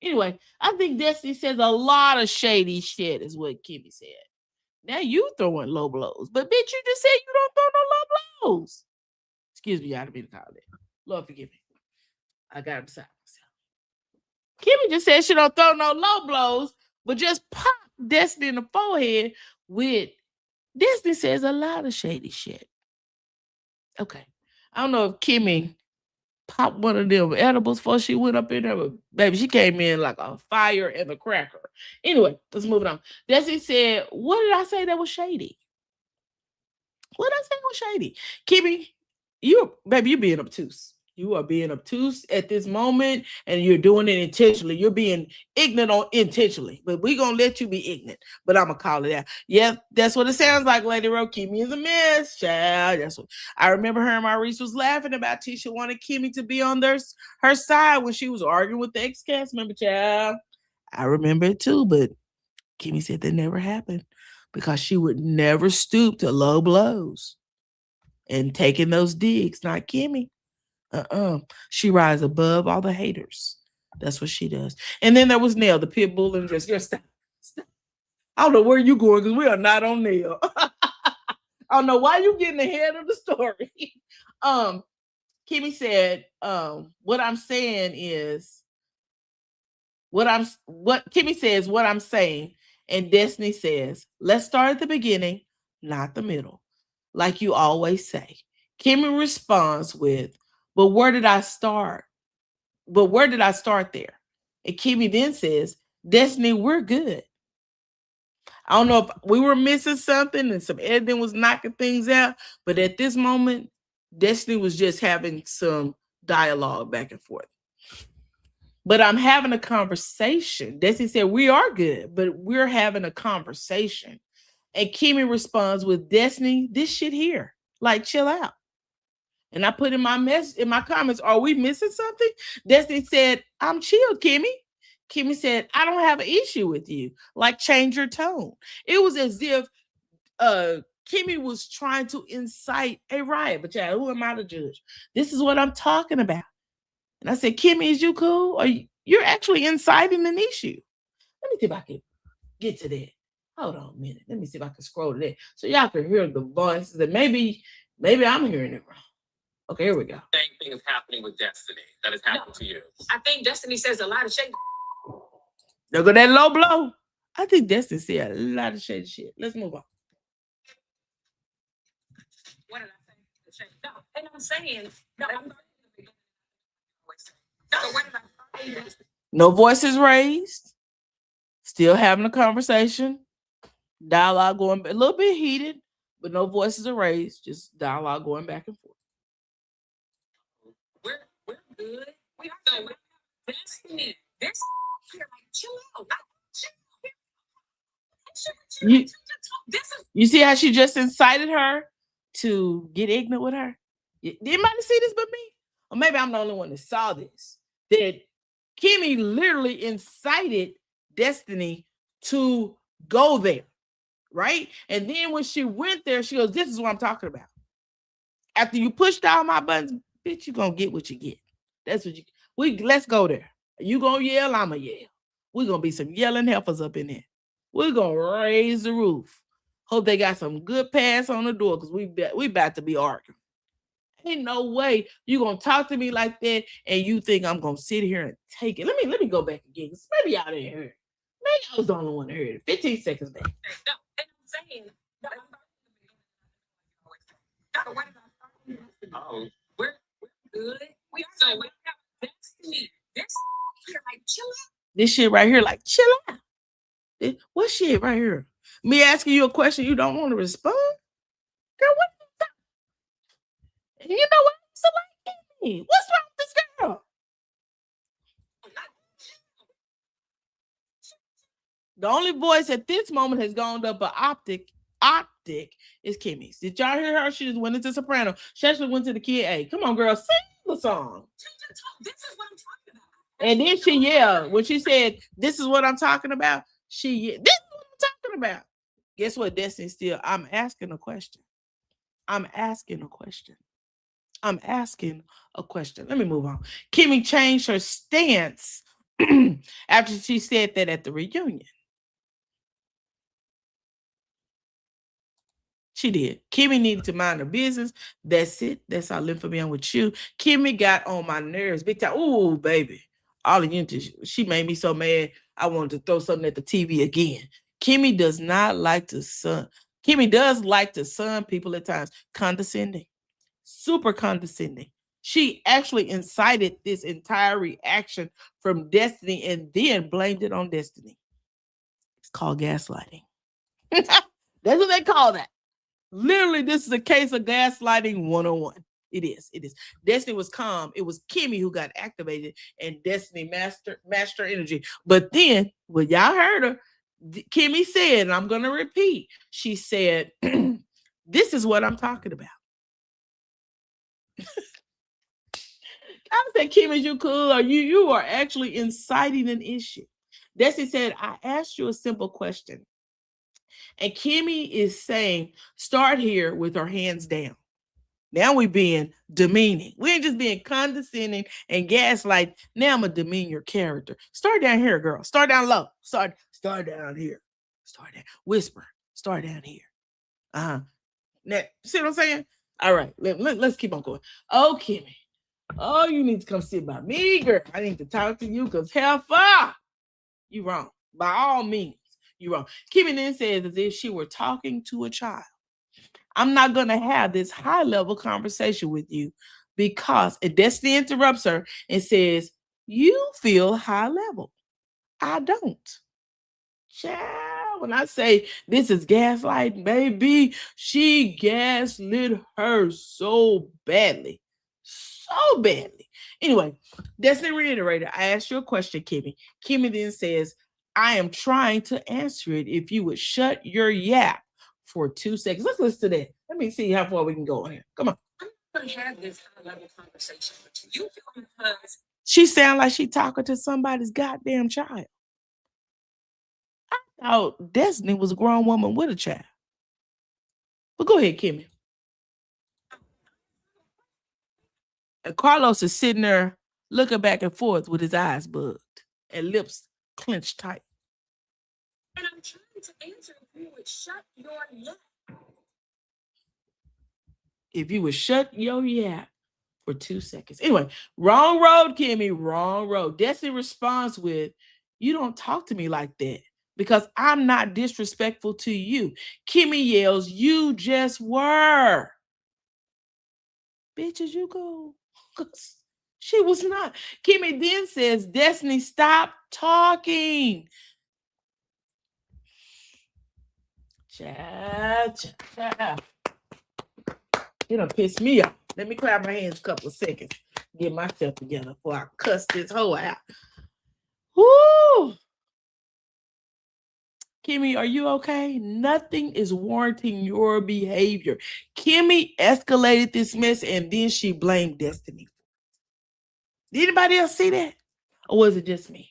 Anyway, I think Destiny says a lot of shady shit, is what Kimmy said. Now you throwing low blows, but bitch, you just said you don't throw no low blows. Excuse me, I didn't mean to call that. Lord forgive me. I got beside myself. Kimmy just said she don't throw no low blows, but just pop Destiny in the forehead with Destiny says a lot of shady shit. Okay. I don't know if Kimmy popped one of them edibles before she went up in there, but baby, she came in like a fire and a cracker. Anyway, let's move it on. Desi said, what did I say that was shady? What did I say was shady? Kimmy, you're being obtuse. You are being obtuse at this moment, and you're doing it intentionally. You're being ignorant intentionally, but we're gonna let you be ignorant. But I'm gonna call it out. Yeah, that's what it sounds like, Lady Ro. Kimmy is a mess, child. That's what I remember. Her and Maurice was laughing about. Tisha wanted Kimmy to be on her side when she was arguing with the ex-cast member, child. I remember it too, but Kimmy said that never happened because she would never stoop to low blows and taking those digs. Not Kimmy. She rises above all the haters. That's what she does. And then there was Nell, the pit bull and dress. Girl, stop. I don't know where you going because we are not on Nell. I don't know why you getting ahead of the story. Kimmy said, what I'm saying is what Kimmy says, what I'm saying, and Destiny says, let's start at the beginning, not the middle, like you always say. Kimmy responds with, but where did I start? But where did I start there? And Kimmy then says, Destiny, we're good. I don't know if we were missing something and some editing was knocking things out, but at this moment, Destiny was just having some dialogue back and forth. But I'm having a conversation. Destiny said, we are good, but we're having a conversation. And Kimmy responds with, Destiny, this shit here. Like, chill out. And I put in my comments, are we missing something? Destiny said, I'm chilled, Kimmy. Kimmy said, I don't have an issue with you. Like, change your tone. It was as if Kimmy was trying to incite a riot. But yeah, who am I to judge? This is what I'm talking about. And I said, Kimmy, is you cool? Or you're actually inciting an issue. Let me see if I can get to that. Hold on a minute. Let me see if I can scroll to that. So y'all can hear the voices. And maybe I'm hearing it wrong. Okay, here we go. Same thing is happening with Destiny that has happened to you. I think Destiny says a lot of shit. Look at that low blow. I think Destiny said a lot of shady shit. Let's move on. What did I say? No, and I'm saying, no voices raised. Still having a conversation. Dialogue going a little bit heated, but no voices are raised. Just dialogue going back and forth. We're good. We are so Destiny. This here, like chill out. You see how she just incited her to get ignorant with her? Did anybody see this but me? Or maybe I'm the only one that saw this. That Kimmy literally incited Destiny to go there, right? And then when she went there, she goes, this is what I'm talking about. After you pushed all my buttons, bitch, you gonna get what you get. That's what let's go there. You gonna yell, I'ma yell. We're gonna be some yelling heifers up in there. We're gonna raise the roof. Hope they got some good pass on the door because we about to be arguing. Ain't no way you gonna talk to me like that and you think I'm gonna sit here and take it. Let me go back again. Maybe y'all didn't hear it. Maybe I was the only one that heard it. 15 seconds back. No, and I'm saying, we're good. We are so Destiny. This here, like chill out. This shit right here, like chill out. What shit right here? Me asking you a question you don't want to respond? Girl, what are you talking? You know what? So like me. What's wrong with this girl? The only voice at this moment has gone up an optic is Kimmy's. Did y'all hear her? She just went into soprano. She actually went to the kid A. Come on, girl, sing the song. This is what I'm talking about. And then she yelled when she said, "This is what I'm talking about." This is what I'm talking about. Guess what, Destiny? Still, I'm asking a question. Let me move on. Kimmy changed her stance after she said that at the reunion. She did. Kimmy needed to mind her business. That's it. That's all for me with you. Kimmy got on my nerves big time. Ooh, baby. All of you, she made me so mad. I wanted to throw something at the TV again. Kimmy does not like to sun. Kimmy does like to sun people at times. Condescending. super condescending. She actually incited this entire reaction from Destiny and then blamed it on Destiny. It's called gaslighting. That's what they call that. Literally, this is a case of gaslighting 101. It is. It is. Destiny was calm. It was Kimmy who got activated, and Destiny master energy. But then, well, y'all heard her. Kimmy said, and I'm going to repeat. She said, "This is what I'm talking about." I said, Kimmy, you cool, or you are actually inciting an issue. Destiny said, "I asked you a simple question." And Kimmy is saying, start here with her hands down. Now we being demeaning. We ain't just being condescending and gaslight. Now I'm gonna demean your character. Start down here, girl. Start down low. Start down here. Start down. Whisper. Start down here. Uh-huh. Now, see what I'm saying? All right. Let's keep on going. Oh, Kimmy. Oh, you need to come sit by me, girl. I need to talk to you because hell far. You wrong. By all means, you wrong. Kimmy then says as if she were talking to a child. I'm not going to have this high level conversation with you because Destiny interrupts her and says, you feel high level. I don't. Child, when I say this is gaslighting, baby, she gaslit her so badly. So badly. Anyway, Destiny reiterated, I asked you a question, Kimmy. Kimmy then says, I am trying to answer it if you would shut your yap for 2 seconds. Let's listen to that. Let me see how far we can go on here. Come on. I'm going to have this high-level conversation with you. You feel because she sounds like she talking to somebody's goddamn child. I thought Destiny was a grown woman with a child. But go ahead, Kimmy. And Carlos is sitting there looking back and forth with his eyes bugged and lips clenched tight. And I'm trying to answer if you would shut your yap. If you would shut your yap for 2 seconds. Anyway, wrong road, Kimmy, wrong road. Destiny responds with, you don't talk to me like that because I'm not disrespectful to you. Kimmy yells, you just were. Bitches, you go. She was not. Kimmy then says, Destiny, stop talking. Child. It done pissed me off. Let me clap my hands a couple of seconds. Get myself together before I cuss this hoe out. Woo! Kimmy, are you okay? Nothing is warranting your behavior. Kimmy escalated this mess and then she blamed Destiny. Did anybody else see that? Or was it just me?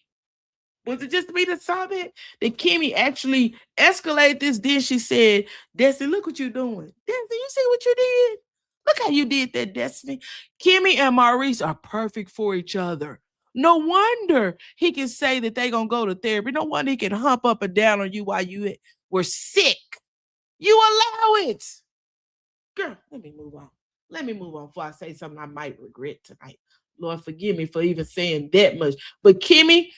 Was it just me that saw that? That Kimmy actually escalated this. Then she said, Destiny, look what you're doing. Destiny, you see what you did? Look how you did that, Destiny. Kimmy and Maurice are perfect for each other. No wonder he can say that they're going to go to therapy. No wonder he can hump up and down on you while you were sick. You allow it. Girl, let me move on. Let me move on before I say something I might regret tonight. Lord, forgive me for even saying that much. But Kimmy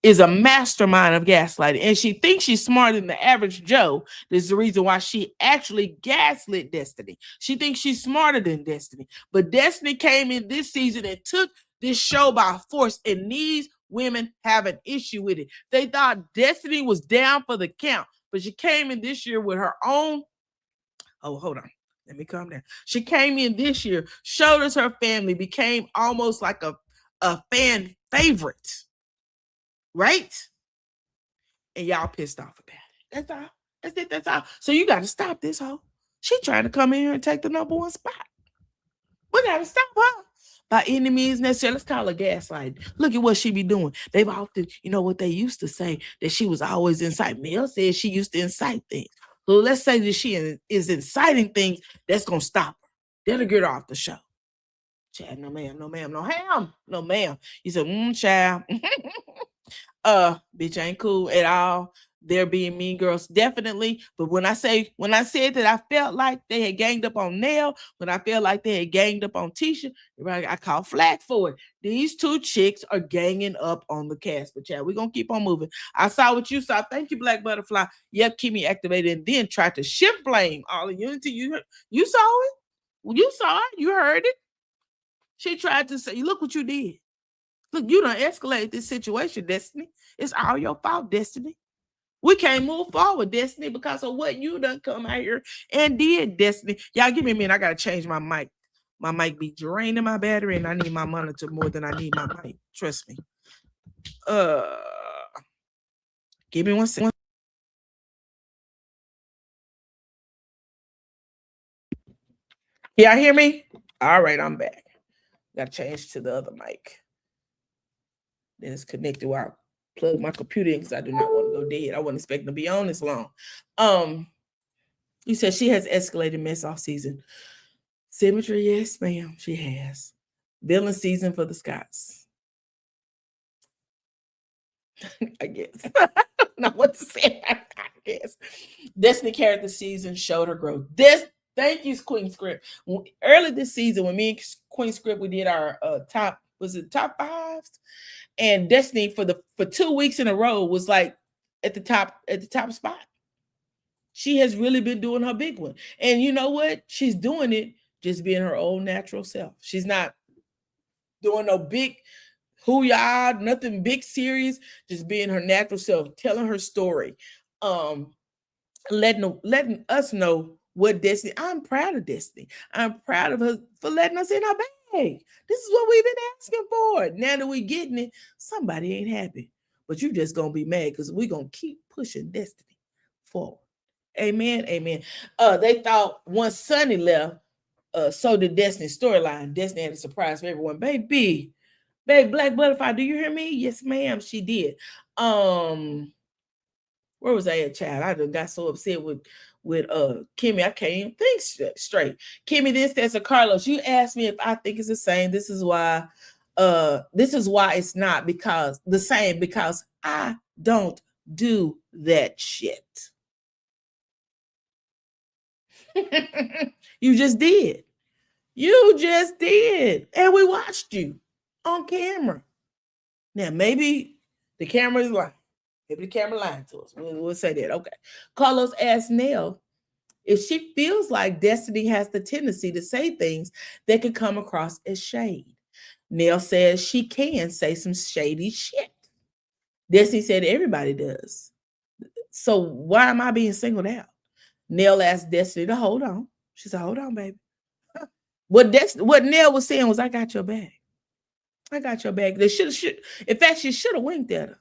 is a mastermind of gaslighting, and she thinks she's smarter than the average Joe. This is the reason why she actually gaslit Destiny. She thinks she's smarter than Destiny. But Destiny came in this season and took this show by force, and these women have an issue with it. They thought Destiny was down for the count, but she came in this year with her own. Oh, hold on. Let me calm down. She came in this year, showed us her family, became almost like a fan favorite. Right? And y'all pissed off about it. That's all. That's it. That's all. So you got to stop this hoe. She trying to come in here and take the number one spot. We got to stop her. By any means necessary. Let's call her gaslighting. Look at what she be doing. They've often, you know what they used to say, that she was always inciting. Mel said she used to incite things. So let's say that she is inciting things that's going to stop her. That'll get her off the show. Chad, no ma'am, no ma'am, no ham, no ma'am. You said, child. Bitch ain't cool at all. They're being mean girls, definitely. But when I said that I felt like they had ganged up on Nell, when I felt like they had ganged up on Tisha, I call flag for it. These two chicks are ganging up on the cast. But we're gonna keep on moving. I saw what you saw. Thank you, Black Butterfly. Yep, Kimmy activated and then tried to shift blame all of Unity. You saw it? You saw it. You heard it. She tried to say, look what you did. Look, you done escalated this situation, Destiny. It's all your fault, Destiny. We can't move forward, Destiny, because of what you done come out here and did, Destiny. Y'all give me a minute. I gotta change my mic. My mic be draining my battery, and I need my monitor more than I need my mic. Trust me. Give me 1 second. Y'all hear me? All right, I'm back. Gotta change to the other mic. Then it's connected while I plug my computer in because I do not want to go dead. I wasn't expecting to be on this long. You said she has escalated mess off season. Symmetry, yes, ma'am, she has. Villain season for the Scots. I guess. I don't know what to say. I guess. Destiny character season showed her growth. Thank you, Queen Script. Early this season, when me and Queen Script, we did our top fives, and Destiny for 2 weeks in a row was like at the top spot. She has really been doing her big one, and you know what? She's doing it just being her own natural self. She's not doing no big who y'all, nothing big serious, just being her natural self, telling her story, letting us know what Destiny. I'm proud of Destiny. I'm proud of her for letting us in her bag. This is what we've been asking for. Now that we getting it, somebody ain't happy, but you just gonna be mad because we're gonna keep pushing Destiny forward. Amen. Amen. They thought once Sunny left, so did Destiny's storyline. Destiny had a surprise for everyone. Baby, Black Butterfly, do you hear me? Yes, ma'am, she did. Where was I at, child? I just got so upset with Kimmy. I can't even think straight. Kimmy, this, that's a Carlos. You asked me if I think it's the same. This is why it's not because the same, because I don't do that shit. You just did. You just did. And we watched you on camera. Now, maybe the camera is lying. Maybe the camera lying to us. We'll say that. Okay. Carlos asked Nell if she feels like Destiny has the tendency to say things that could come across as shade. Nell says she can say some shady shit. Destiny said everybody does. So why am I being singled out? Nell asked Destiny to hold on. She said, hold on, baby. What Nell was saying was, I got your back. I got your back. They should. In fact, she should have winked at her.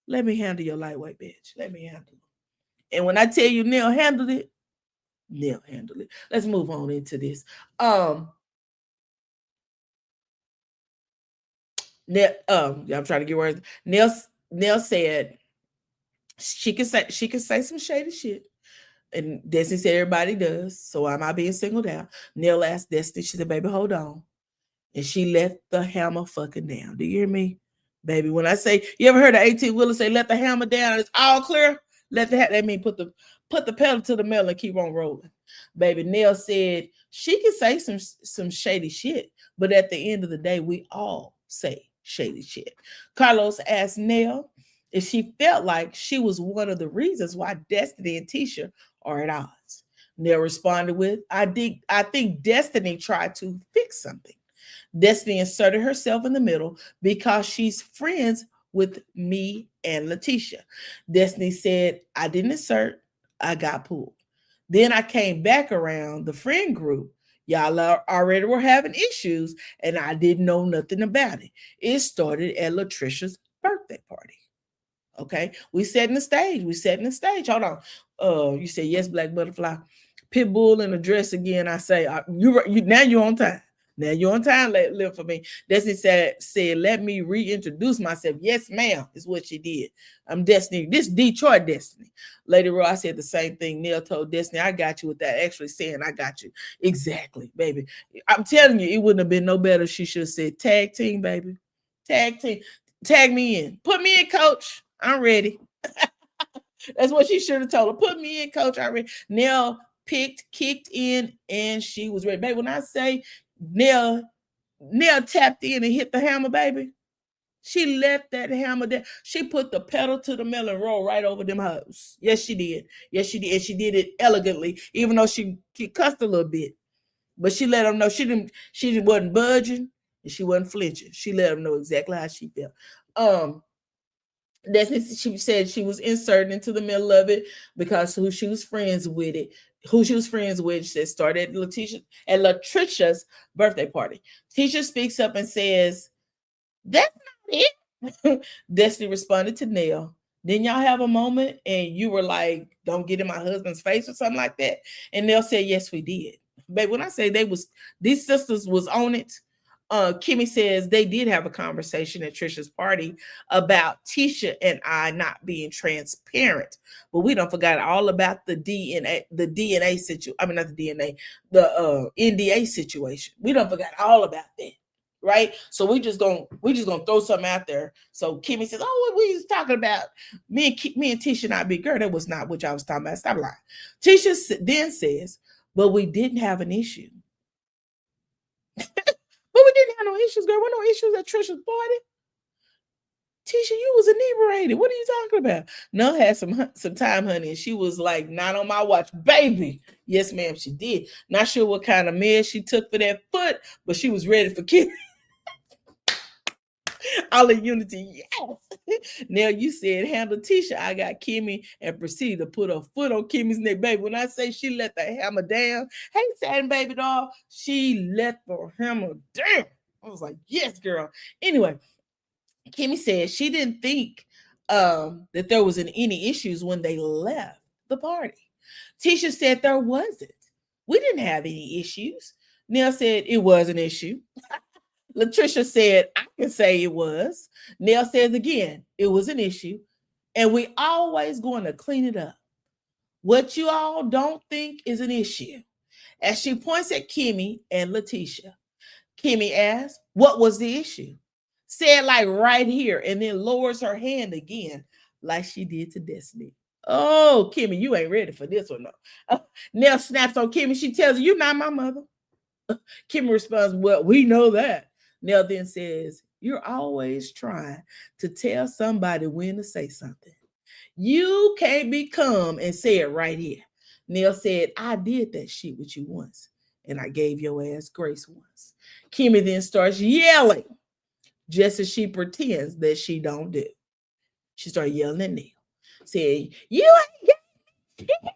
Let me handle your lightweight, bitch. Let me handle it. And when I tell you Nell handled it, Nell handled it. Let's move on into this. Nell, I'm trying to get words. Nell said she could say some shady shit. And Destiny said everybody does. So am I being singled out? Nell asked Destiny, she said, baby, hold on. And she let the hammer fucking down. Do you hear me? Baby, when I say, you ever heard of 18 Wheeler say, let the hammer down, it's all clear? That mean put the pedal to the metal and keep on rolling. Baby, Nell said she can say some shady shit, but at the end of the day, we all say shady shit. Carlos asked Nell if she felt like she was one of the reasons why Destiny and Tisha are at odds. Nell responded with, I think Destiny tried to fix something. Destiny inserted herself in the middle because she's friends with me and Letitia. Destiny said, I didn't insert, I got pulled. Then I came back around the friend group. Y'all already were having issues, and I didn't know nothing about it. It started at Latricia's birthday party. Okay, we setting the stage. Hold on. You say yes, Black Butterfly. Pitbull in a dress again. I say you now you're on time. Now you're on time, live for me. Destiny said, let me reintroduce myself. Yes, ma'am, is what she did. I'm Destiny. This Detroit Destiny. Lady Roy said the same thing. Neil told Destiny, I got you, with that actually saying, I got you. Exactly, baby. I'm telling you, it wouldn't have been no better. She should have said, tag team, baby. Tag team. Tag me in. Put me in, coach. I'm ready. That's what she should have told her. Put me in, coach. I'm ready. Nell kicked in, and she was ready. Baby, when I say Nell tapped in and hit the hammer, baby, she left that hammer there. She put the pedal to the metal and rolled right over them hoes. Yes, she did. And she did it elegantly, even though she cussed a little bit. But she let them know she wasn't budging and she wasn't flinching. She let them know exactly how she felt. She said she was inserted into the middle of it because who she was friends with that started at Latricia's birthday party. Tisha speaks up and says, "That's not it." Destiny responded to Nell. Didn't y'all have a moment and you were like, "Don't get in my husband's face" or something like that? And Nell said, "Yes, we did." But when I say these sisters was on it. Kimmy says they did have a conversation at Trisha's party about Tisha and I not being transparent, but we don't forgot all about the DNA situation. I mean, not the DNA, the NDA situation. We don't forgot all about that, right? So we just gonna throw something out there. So Kimmy says, "Oh, what we was talking about me and Tisha not be girl." That was not what I was talking about. Stop lying. Tisha then says, "But we didn't have an issue." But we didn't have no issues, girl. There were no issues at Trisha's party. Tisha, you was inebriated. What are you talking about? Nell had some time, honey, and she was like, "Not on my watch, baby." Yes, ma'am, she did. Not sure what kind of meds she took for that foot, but she was ready for Kimmy. All in unity, yes. Now you said handle Tisha. I got Kimmy and proceeded to put her foot on Kimmy's neck, baby. When I say she let the hammer down, hey, Satin baby doll, she let the hammer down. I was like, yes, girl. Anyway, Kimmy said she didn't think that there was any issues when they left the party. Tisha said there wasn't. We didn't have any issues. Nell said it was an issue. Latricia said, I can say it was. Nell says again, it was an issue. And we always going to clean it up. What you all don't think is an issue. As she points at Kimmy and Letitia, Kimmy asks, what was the issue? Said like right here, and then lowers her hand again, like she did to Destiny. Oh, Kimmy, you ain't ready for this one, no. Nell snaps on Kimmy. She tells her, "You're not my mother." Kimmy responds, "Well, we know that." Nell then says, "You're always trying to tell somebody when to say something. You can't be calm and say it right here." Nell said, "I did that shit with you once, and I gave your ass grace once." Kimmy then starts yelling, just as she pretends that she don't do. She started yelling at Nell, saying, "You ain't got shit."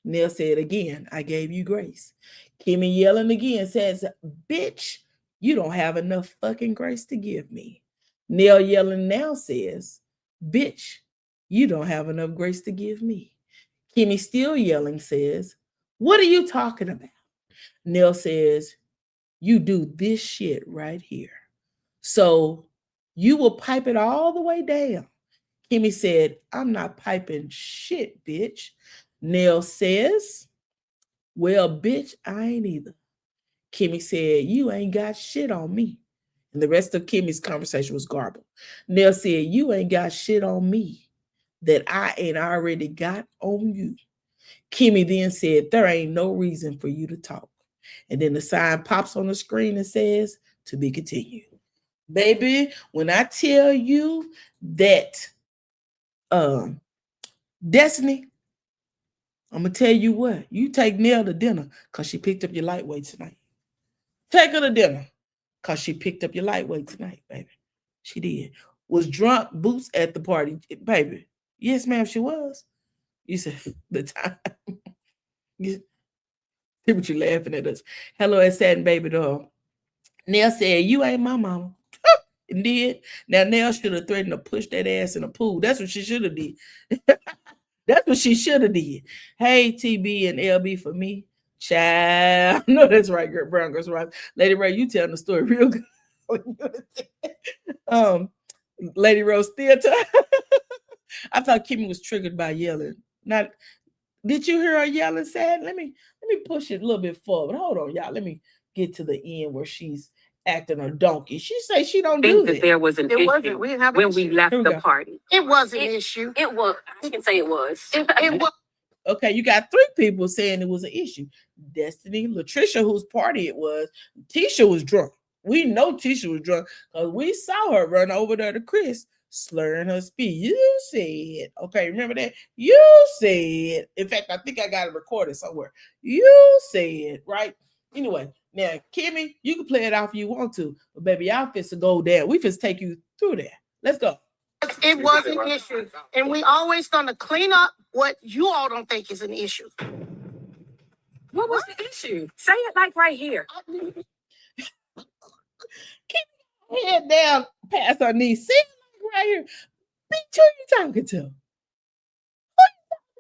Nell said again, "I gave you grace." Kimmy yelling again says, "Bitch, you don't have enough fucking grace to give me." Nell yelling now says, "Bitch, you don't have enough grace to give me." Kimmy still yelling says, "What are you talking about?" Nell says, "You do this shit right here. So you will pipe it all the way down." Kimmy said, "I'm not piping shit, bitch." Nell says, "Well, bitch, I ain't either." Kimmy said, "You ain't got shit on me." And the rest of Kimmy's conversation was garbled. Nell said, "You ain't got shit on me that I ain't already got on you." Kimmy then said, "There ain't no reason for you to talk." And then the sign pops on the screen and says, "To be continued." Baby, when I tell you that Destiny, I'm gonna tell you what, you take Nell to dinner because she picked up your lightweight tonight. Take her to dinner because she picked up your lightweight tonight, baby. She did. Was drunk boots at the party, baby. Yes, ma'am, she was. You said the time. See what you laughing at us. Hello, at Satin Baby doll. Nell said, "You ain't my mama." And did. Now Nell should have threatened to push that ass in the pool. That's what she should have did. That's what she should have did. Hey, TB and LB for me. Child. No, that's right, girl. Brown girls right. Lady Ray, you telling the story real good. Lady Rose still I thought Kimmy was triggered by yelling. Not did you hear her yelling sad? Let me push it a little bit forward. Hold on, y'all. Let me get to the end where she's acting a donkey. She say she don't do that. There was an issue We didn't have when we left Here we the go. party. It was an issue. It was. I can say it was. It was. Okay, you got 3 people saying it was an issue. Destiny, Latricia, whose party it was, Tisha was drunk. We know Tisha was drunk because we saw her run over there to Chris, slurring her speech. You said, okay, remember that? You said, in fact, I think I got it recorded somewhere. You said, right? Anyway, now, Kimmy, you can play it off if you want to, but baby, y'all fits to go there. We fits take you through there. Let's go. It was an issue, and we always gonna clean up what you all don't think is an issue. What was the issue? Say it like right here. Keep your head down past her knees. Sit right here. Bitch, who you talking to?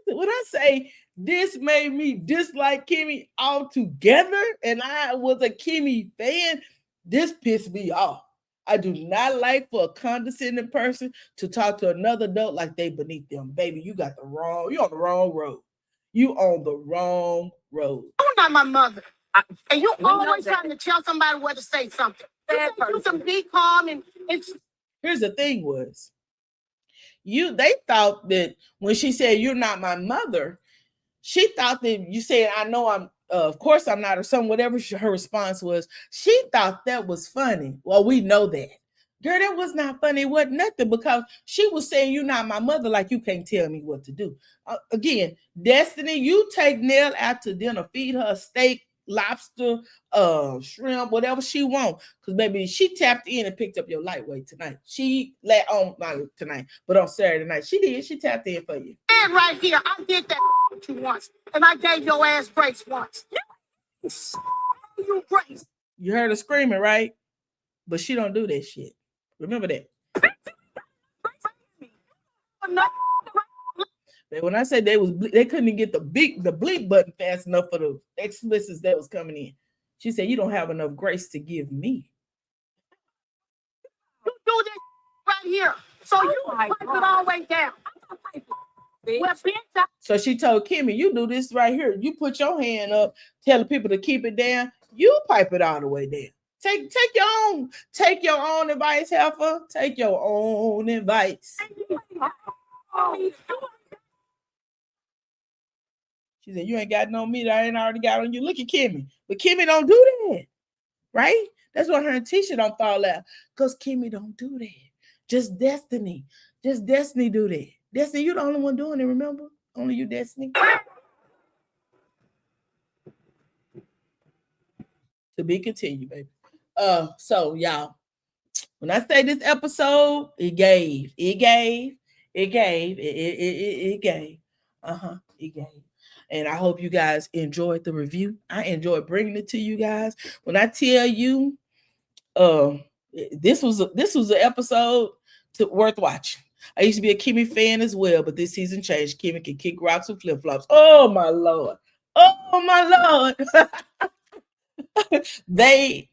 When I say this made me dislike Kimmy altogether, and I was a Kimmy fan, this pissed me off. I do not like for a condescending person to talk to another adult like they beneath them. Baby, you on the wrong road. You on the wrong road. You're not my mother. And you always trying to tell somebody where to say something. You can be calm and it's... Here's the thing was, they thought that when she said, you're not my mother, she thought that you said, I know I'm, of course I'm not, or something, whatever her response was. She thought that was funny. Well, we know that. Girl, that was not funny. It wasn't nothing, because she was saying, you're not my mother, like you can't tell me what to do. Again, Destiny, you take Nell out to dinner, feed her steak, lobster, shrimp, whatever she wants. Because baby, she tapped in and picked up your lightweight tonight. She not tonight, but on Saturday night. She did. She tapped in for you. And right here, I did that to you once. And I gave your ass grace once. You grace. You heard her screaming, right? But she don't do that shit. Remember that. When I said they couldn't get the bleep button fast enough for the explicits that was coming in. She said, you don't have enough grace to give me. You do this right here. So you pipe it all the way down. So she told Kimmy, you do this right here. You put your hand up, telling people to keep it down. You pipe it all the way down. Take your own advice, heifer. Take your own advice. She said, you ain't got no meat. I ain't already got on you. Look at Kimmy. But Kimmy don't do that. Right? That's why her and Tisha don't fall out. Because Kimmy don't do that. Just Destiny. Just Destiny do that. Destiny, you the only one doing it, remember? Only you, Destiny. To be continued, baby. So y'all, when I say this episode, it gave. And I hope you guys enjoyed the review. I enjoyed bringing it to you guys. When I tell you, this was an episode worth watching. I used to be a Kimmy fan as well, but this season changed. Kimmy can kick rocks with flip-flops. Oh my Lord. They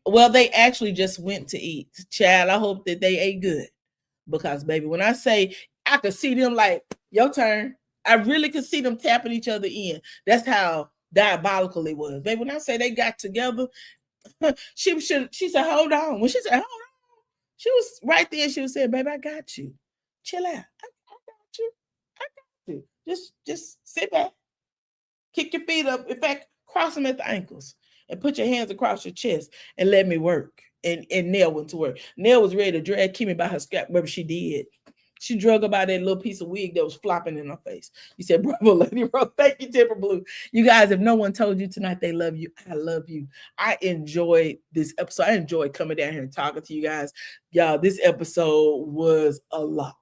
actually just went to eat. Child, I hope that they ate good. Because baby, when I say I could see them like, your turn, I really could see them tapping each other in. That's how diabolical it was. Baby, when I say they got together, she said, hold on. When she said, hold on, she was right there. She was saying, baby, I got you. Chill out. I got you. Just sit back. Kick your feet up. In fact, cross them at the ankles and put your hands across your chest and let me work. And Nell went to work. Nell was ready to drag Kimmy by her scalp. Remember, she did. She drug her by that little piece of wig that was flopping in her face. You said, bravo, Lady Rose. Thank you, Timber Blue. You guys, if no one told you tonight they love you, I love you. I enjoyed this episode. I enjoyed coming down here and talking to you guys. Y'all, this episode was a lot.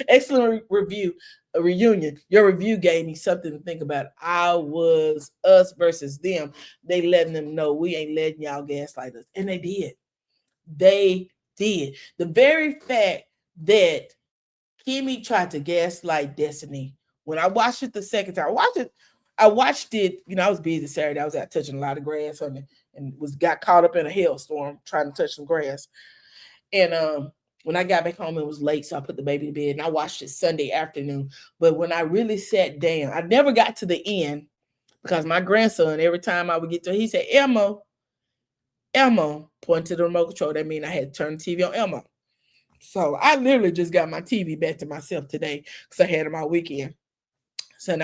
Excellent review. A reunion. Your review gave me something to think about. I was us versus them. They letting them know we ain't letting y'all gaslight us. And they did. They did. The very fact that Kimmy tried to gaslight Destiny. When I watched it the second time, I watched it, I was busy Saturday. I was out touching a lot of grass and got caught up in a hailstorm trying to touch some grass. And when I got back home, it was late, so I put the baby to bed, and I watched it Sunday afternoon. But when I really sat down, I never got to the end because my grandson, every time I would get to, he said, Elmo, point to the remote control. That means I had to turn the TV on Elmo. So I literally just got my TV back to myself today because I had it my weekend. So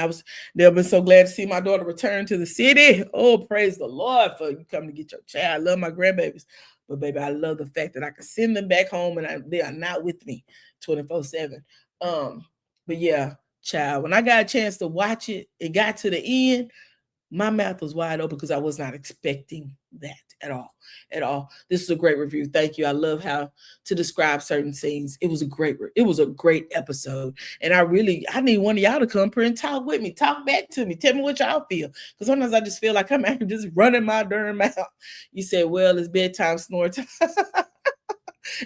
they've been so glad to see my daughter return to the city. Oh, praise the Lord for you coming to get your child. I love my grandbabies. But baby, I love the fact that I can send them back home and they are not with me 24/7. But yeah, child, when I got a chance to watch it, it got to the end. My mouth was wide open because I was not expecting that at all. At all. This is a great review. Thank you. I love how to describe certain scenes. It was a great episode. And I need one of y'all to come here and talk with me. Talk back to me. Tell me what y'all feel. Because sometimes I just feel like I'm actually just running my darn mouth. You said, well, it's bedtime, snore time.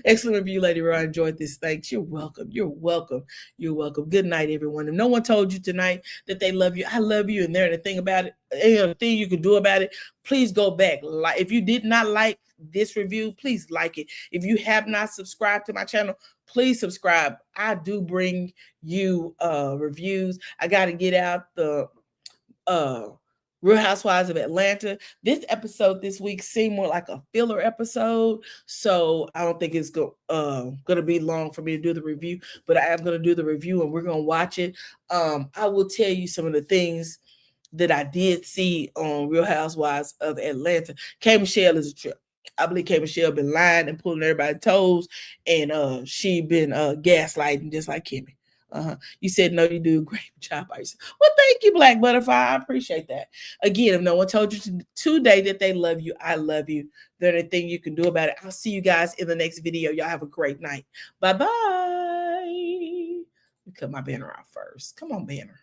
Excellent review, Lady Roy. I enjoyed this. Thanks. You're welcome. You're welcome. You're welcome. Good night, everyone. If no one told you tonight that they love you, I love you. And there's a thing about it, a thing you can do about it. Please go back. Like, if you did not like this review, please like it. If you have not subscribed to my channel, please subscribe. I do bring you reviews. I got to get out the Real Housewives of Atlanta. This episode this week seemed more like a filler episode, so I don't think it's gonna be long for me to do the review, but I am gonna do the review and we're gonna watch it. I will tell you some of the things that I did see on Real Housewives of Atlanta. K. Michelle is a trip. I believe K. Michelle been lying and pulling everybody's toes, and she been gaslighting just like Kimmy. You said no, you do a great job by yourself. Well, thank you, Black Butterfly. I appreciate that. Again, if no one told you today that they love you, I love you. There's anything you can do about it. I'll see you guys in the next video. Y'all have a great night. Bye-bye. Let me cut my banner out first. Come on, banner.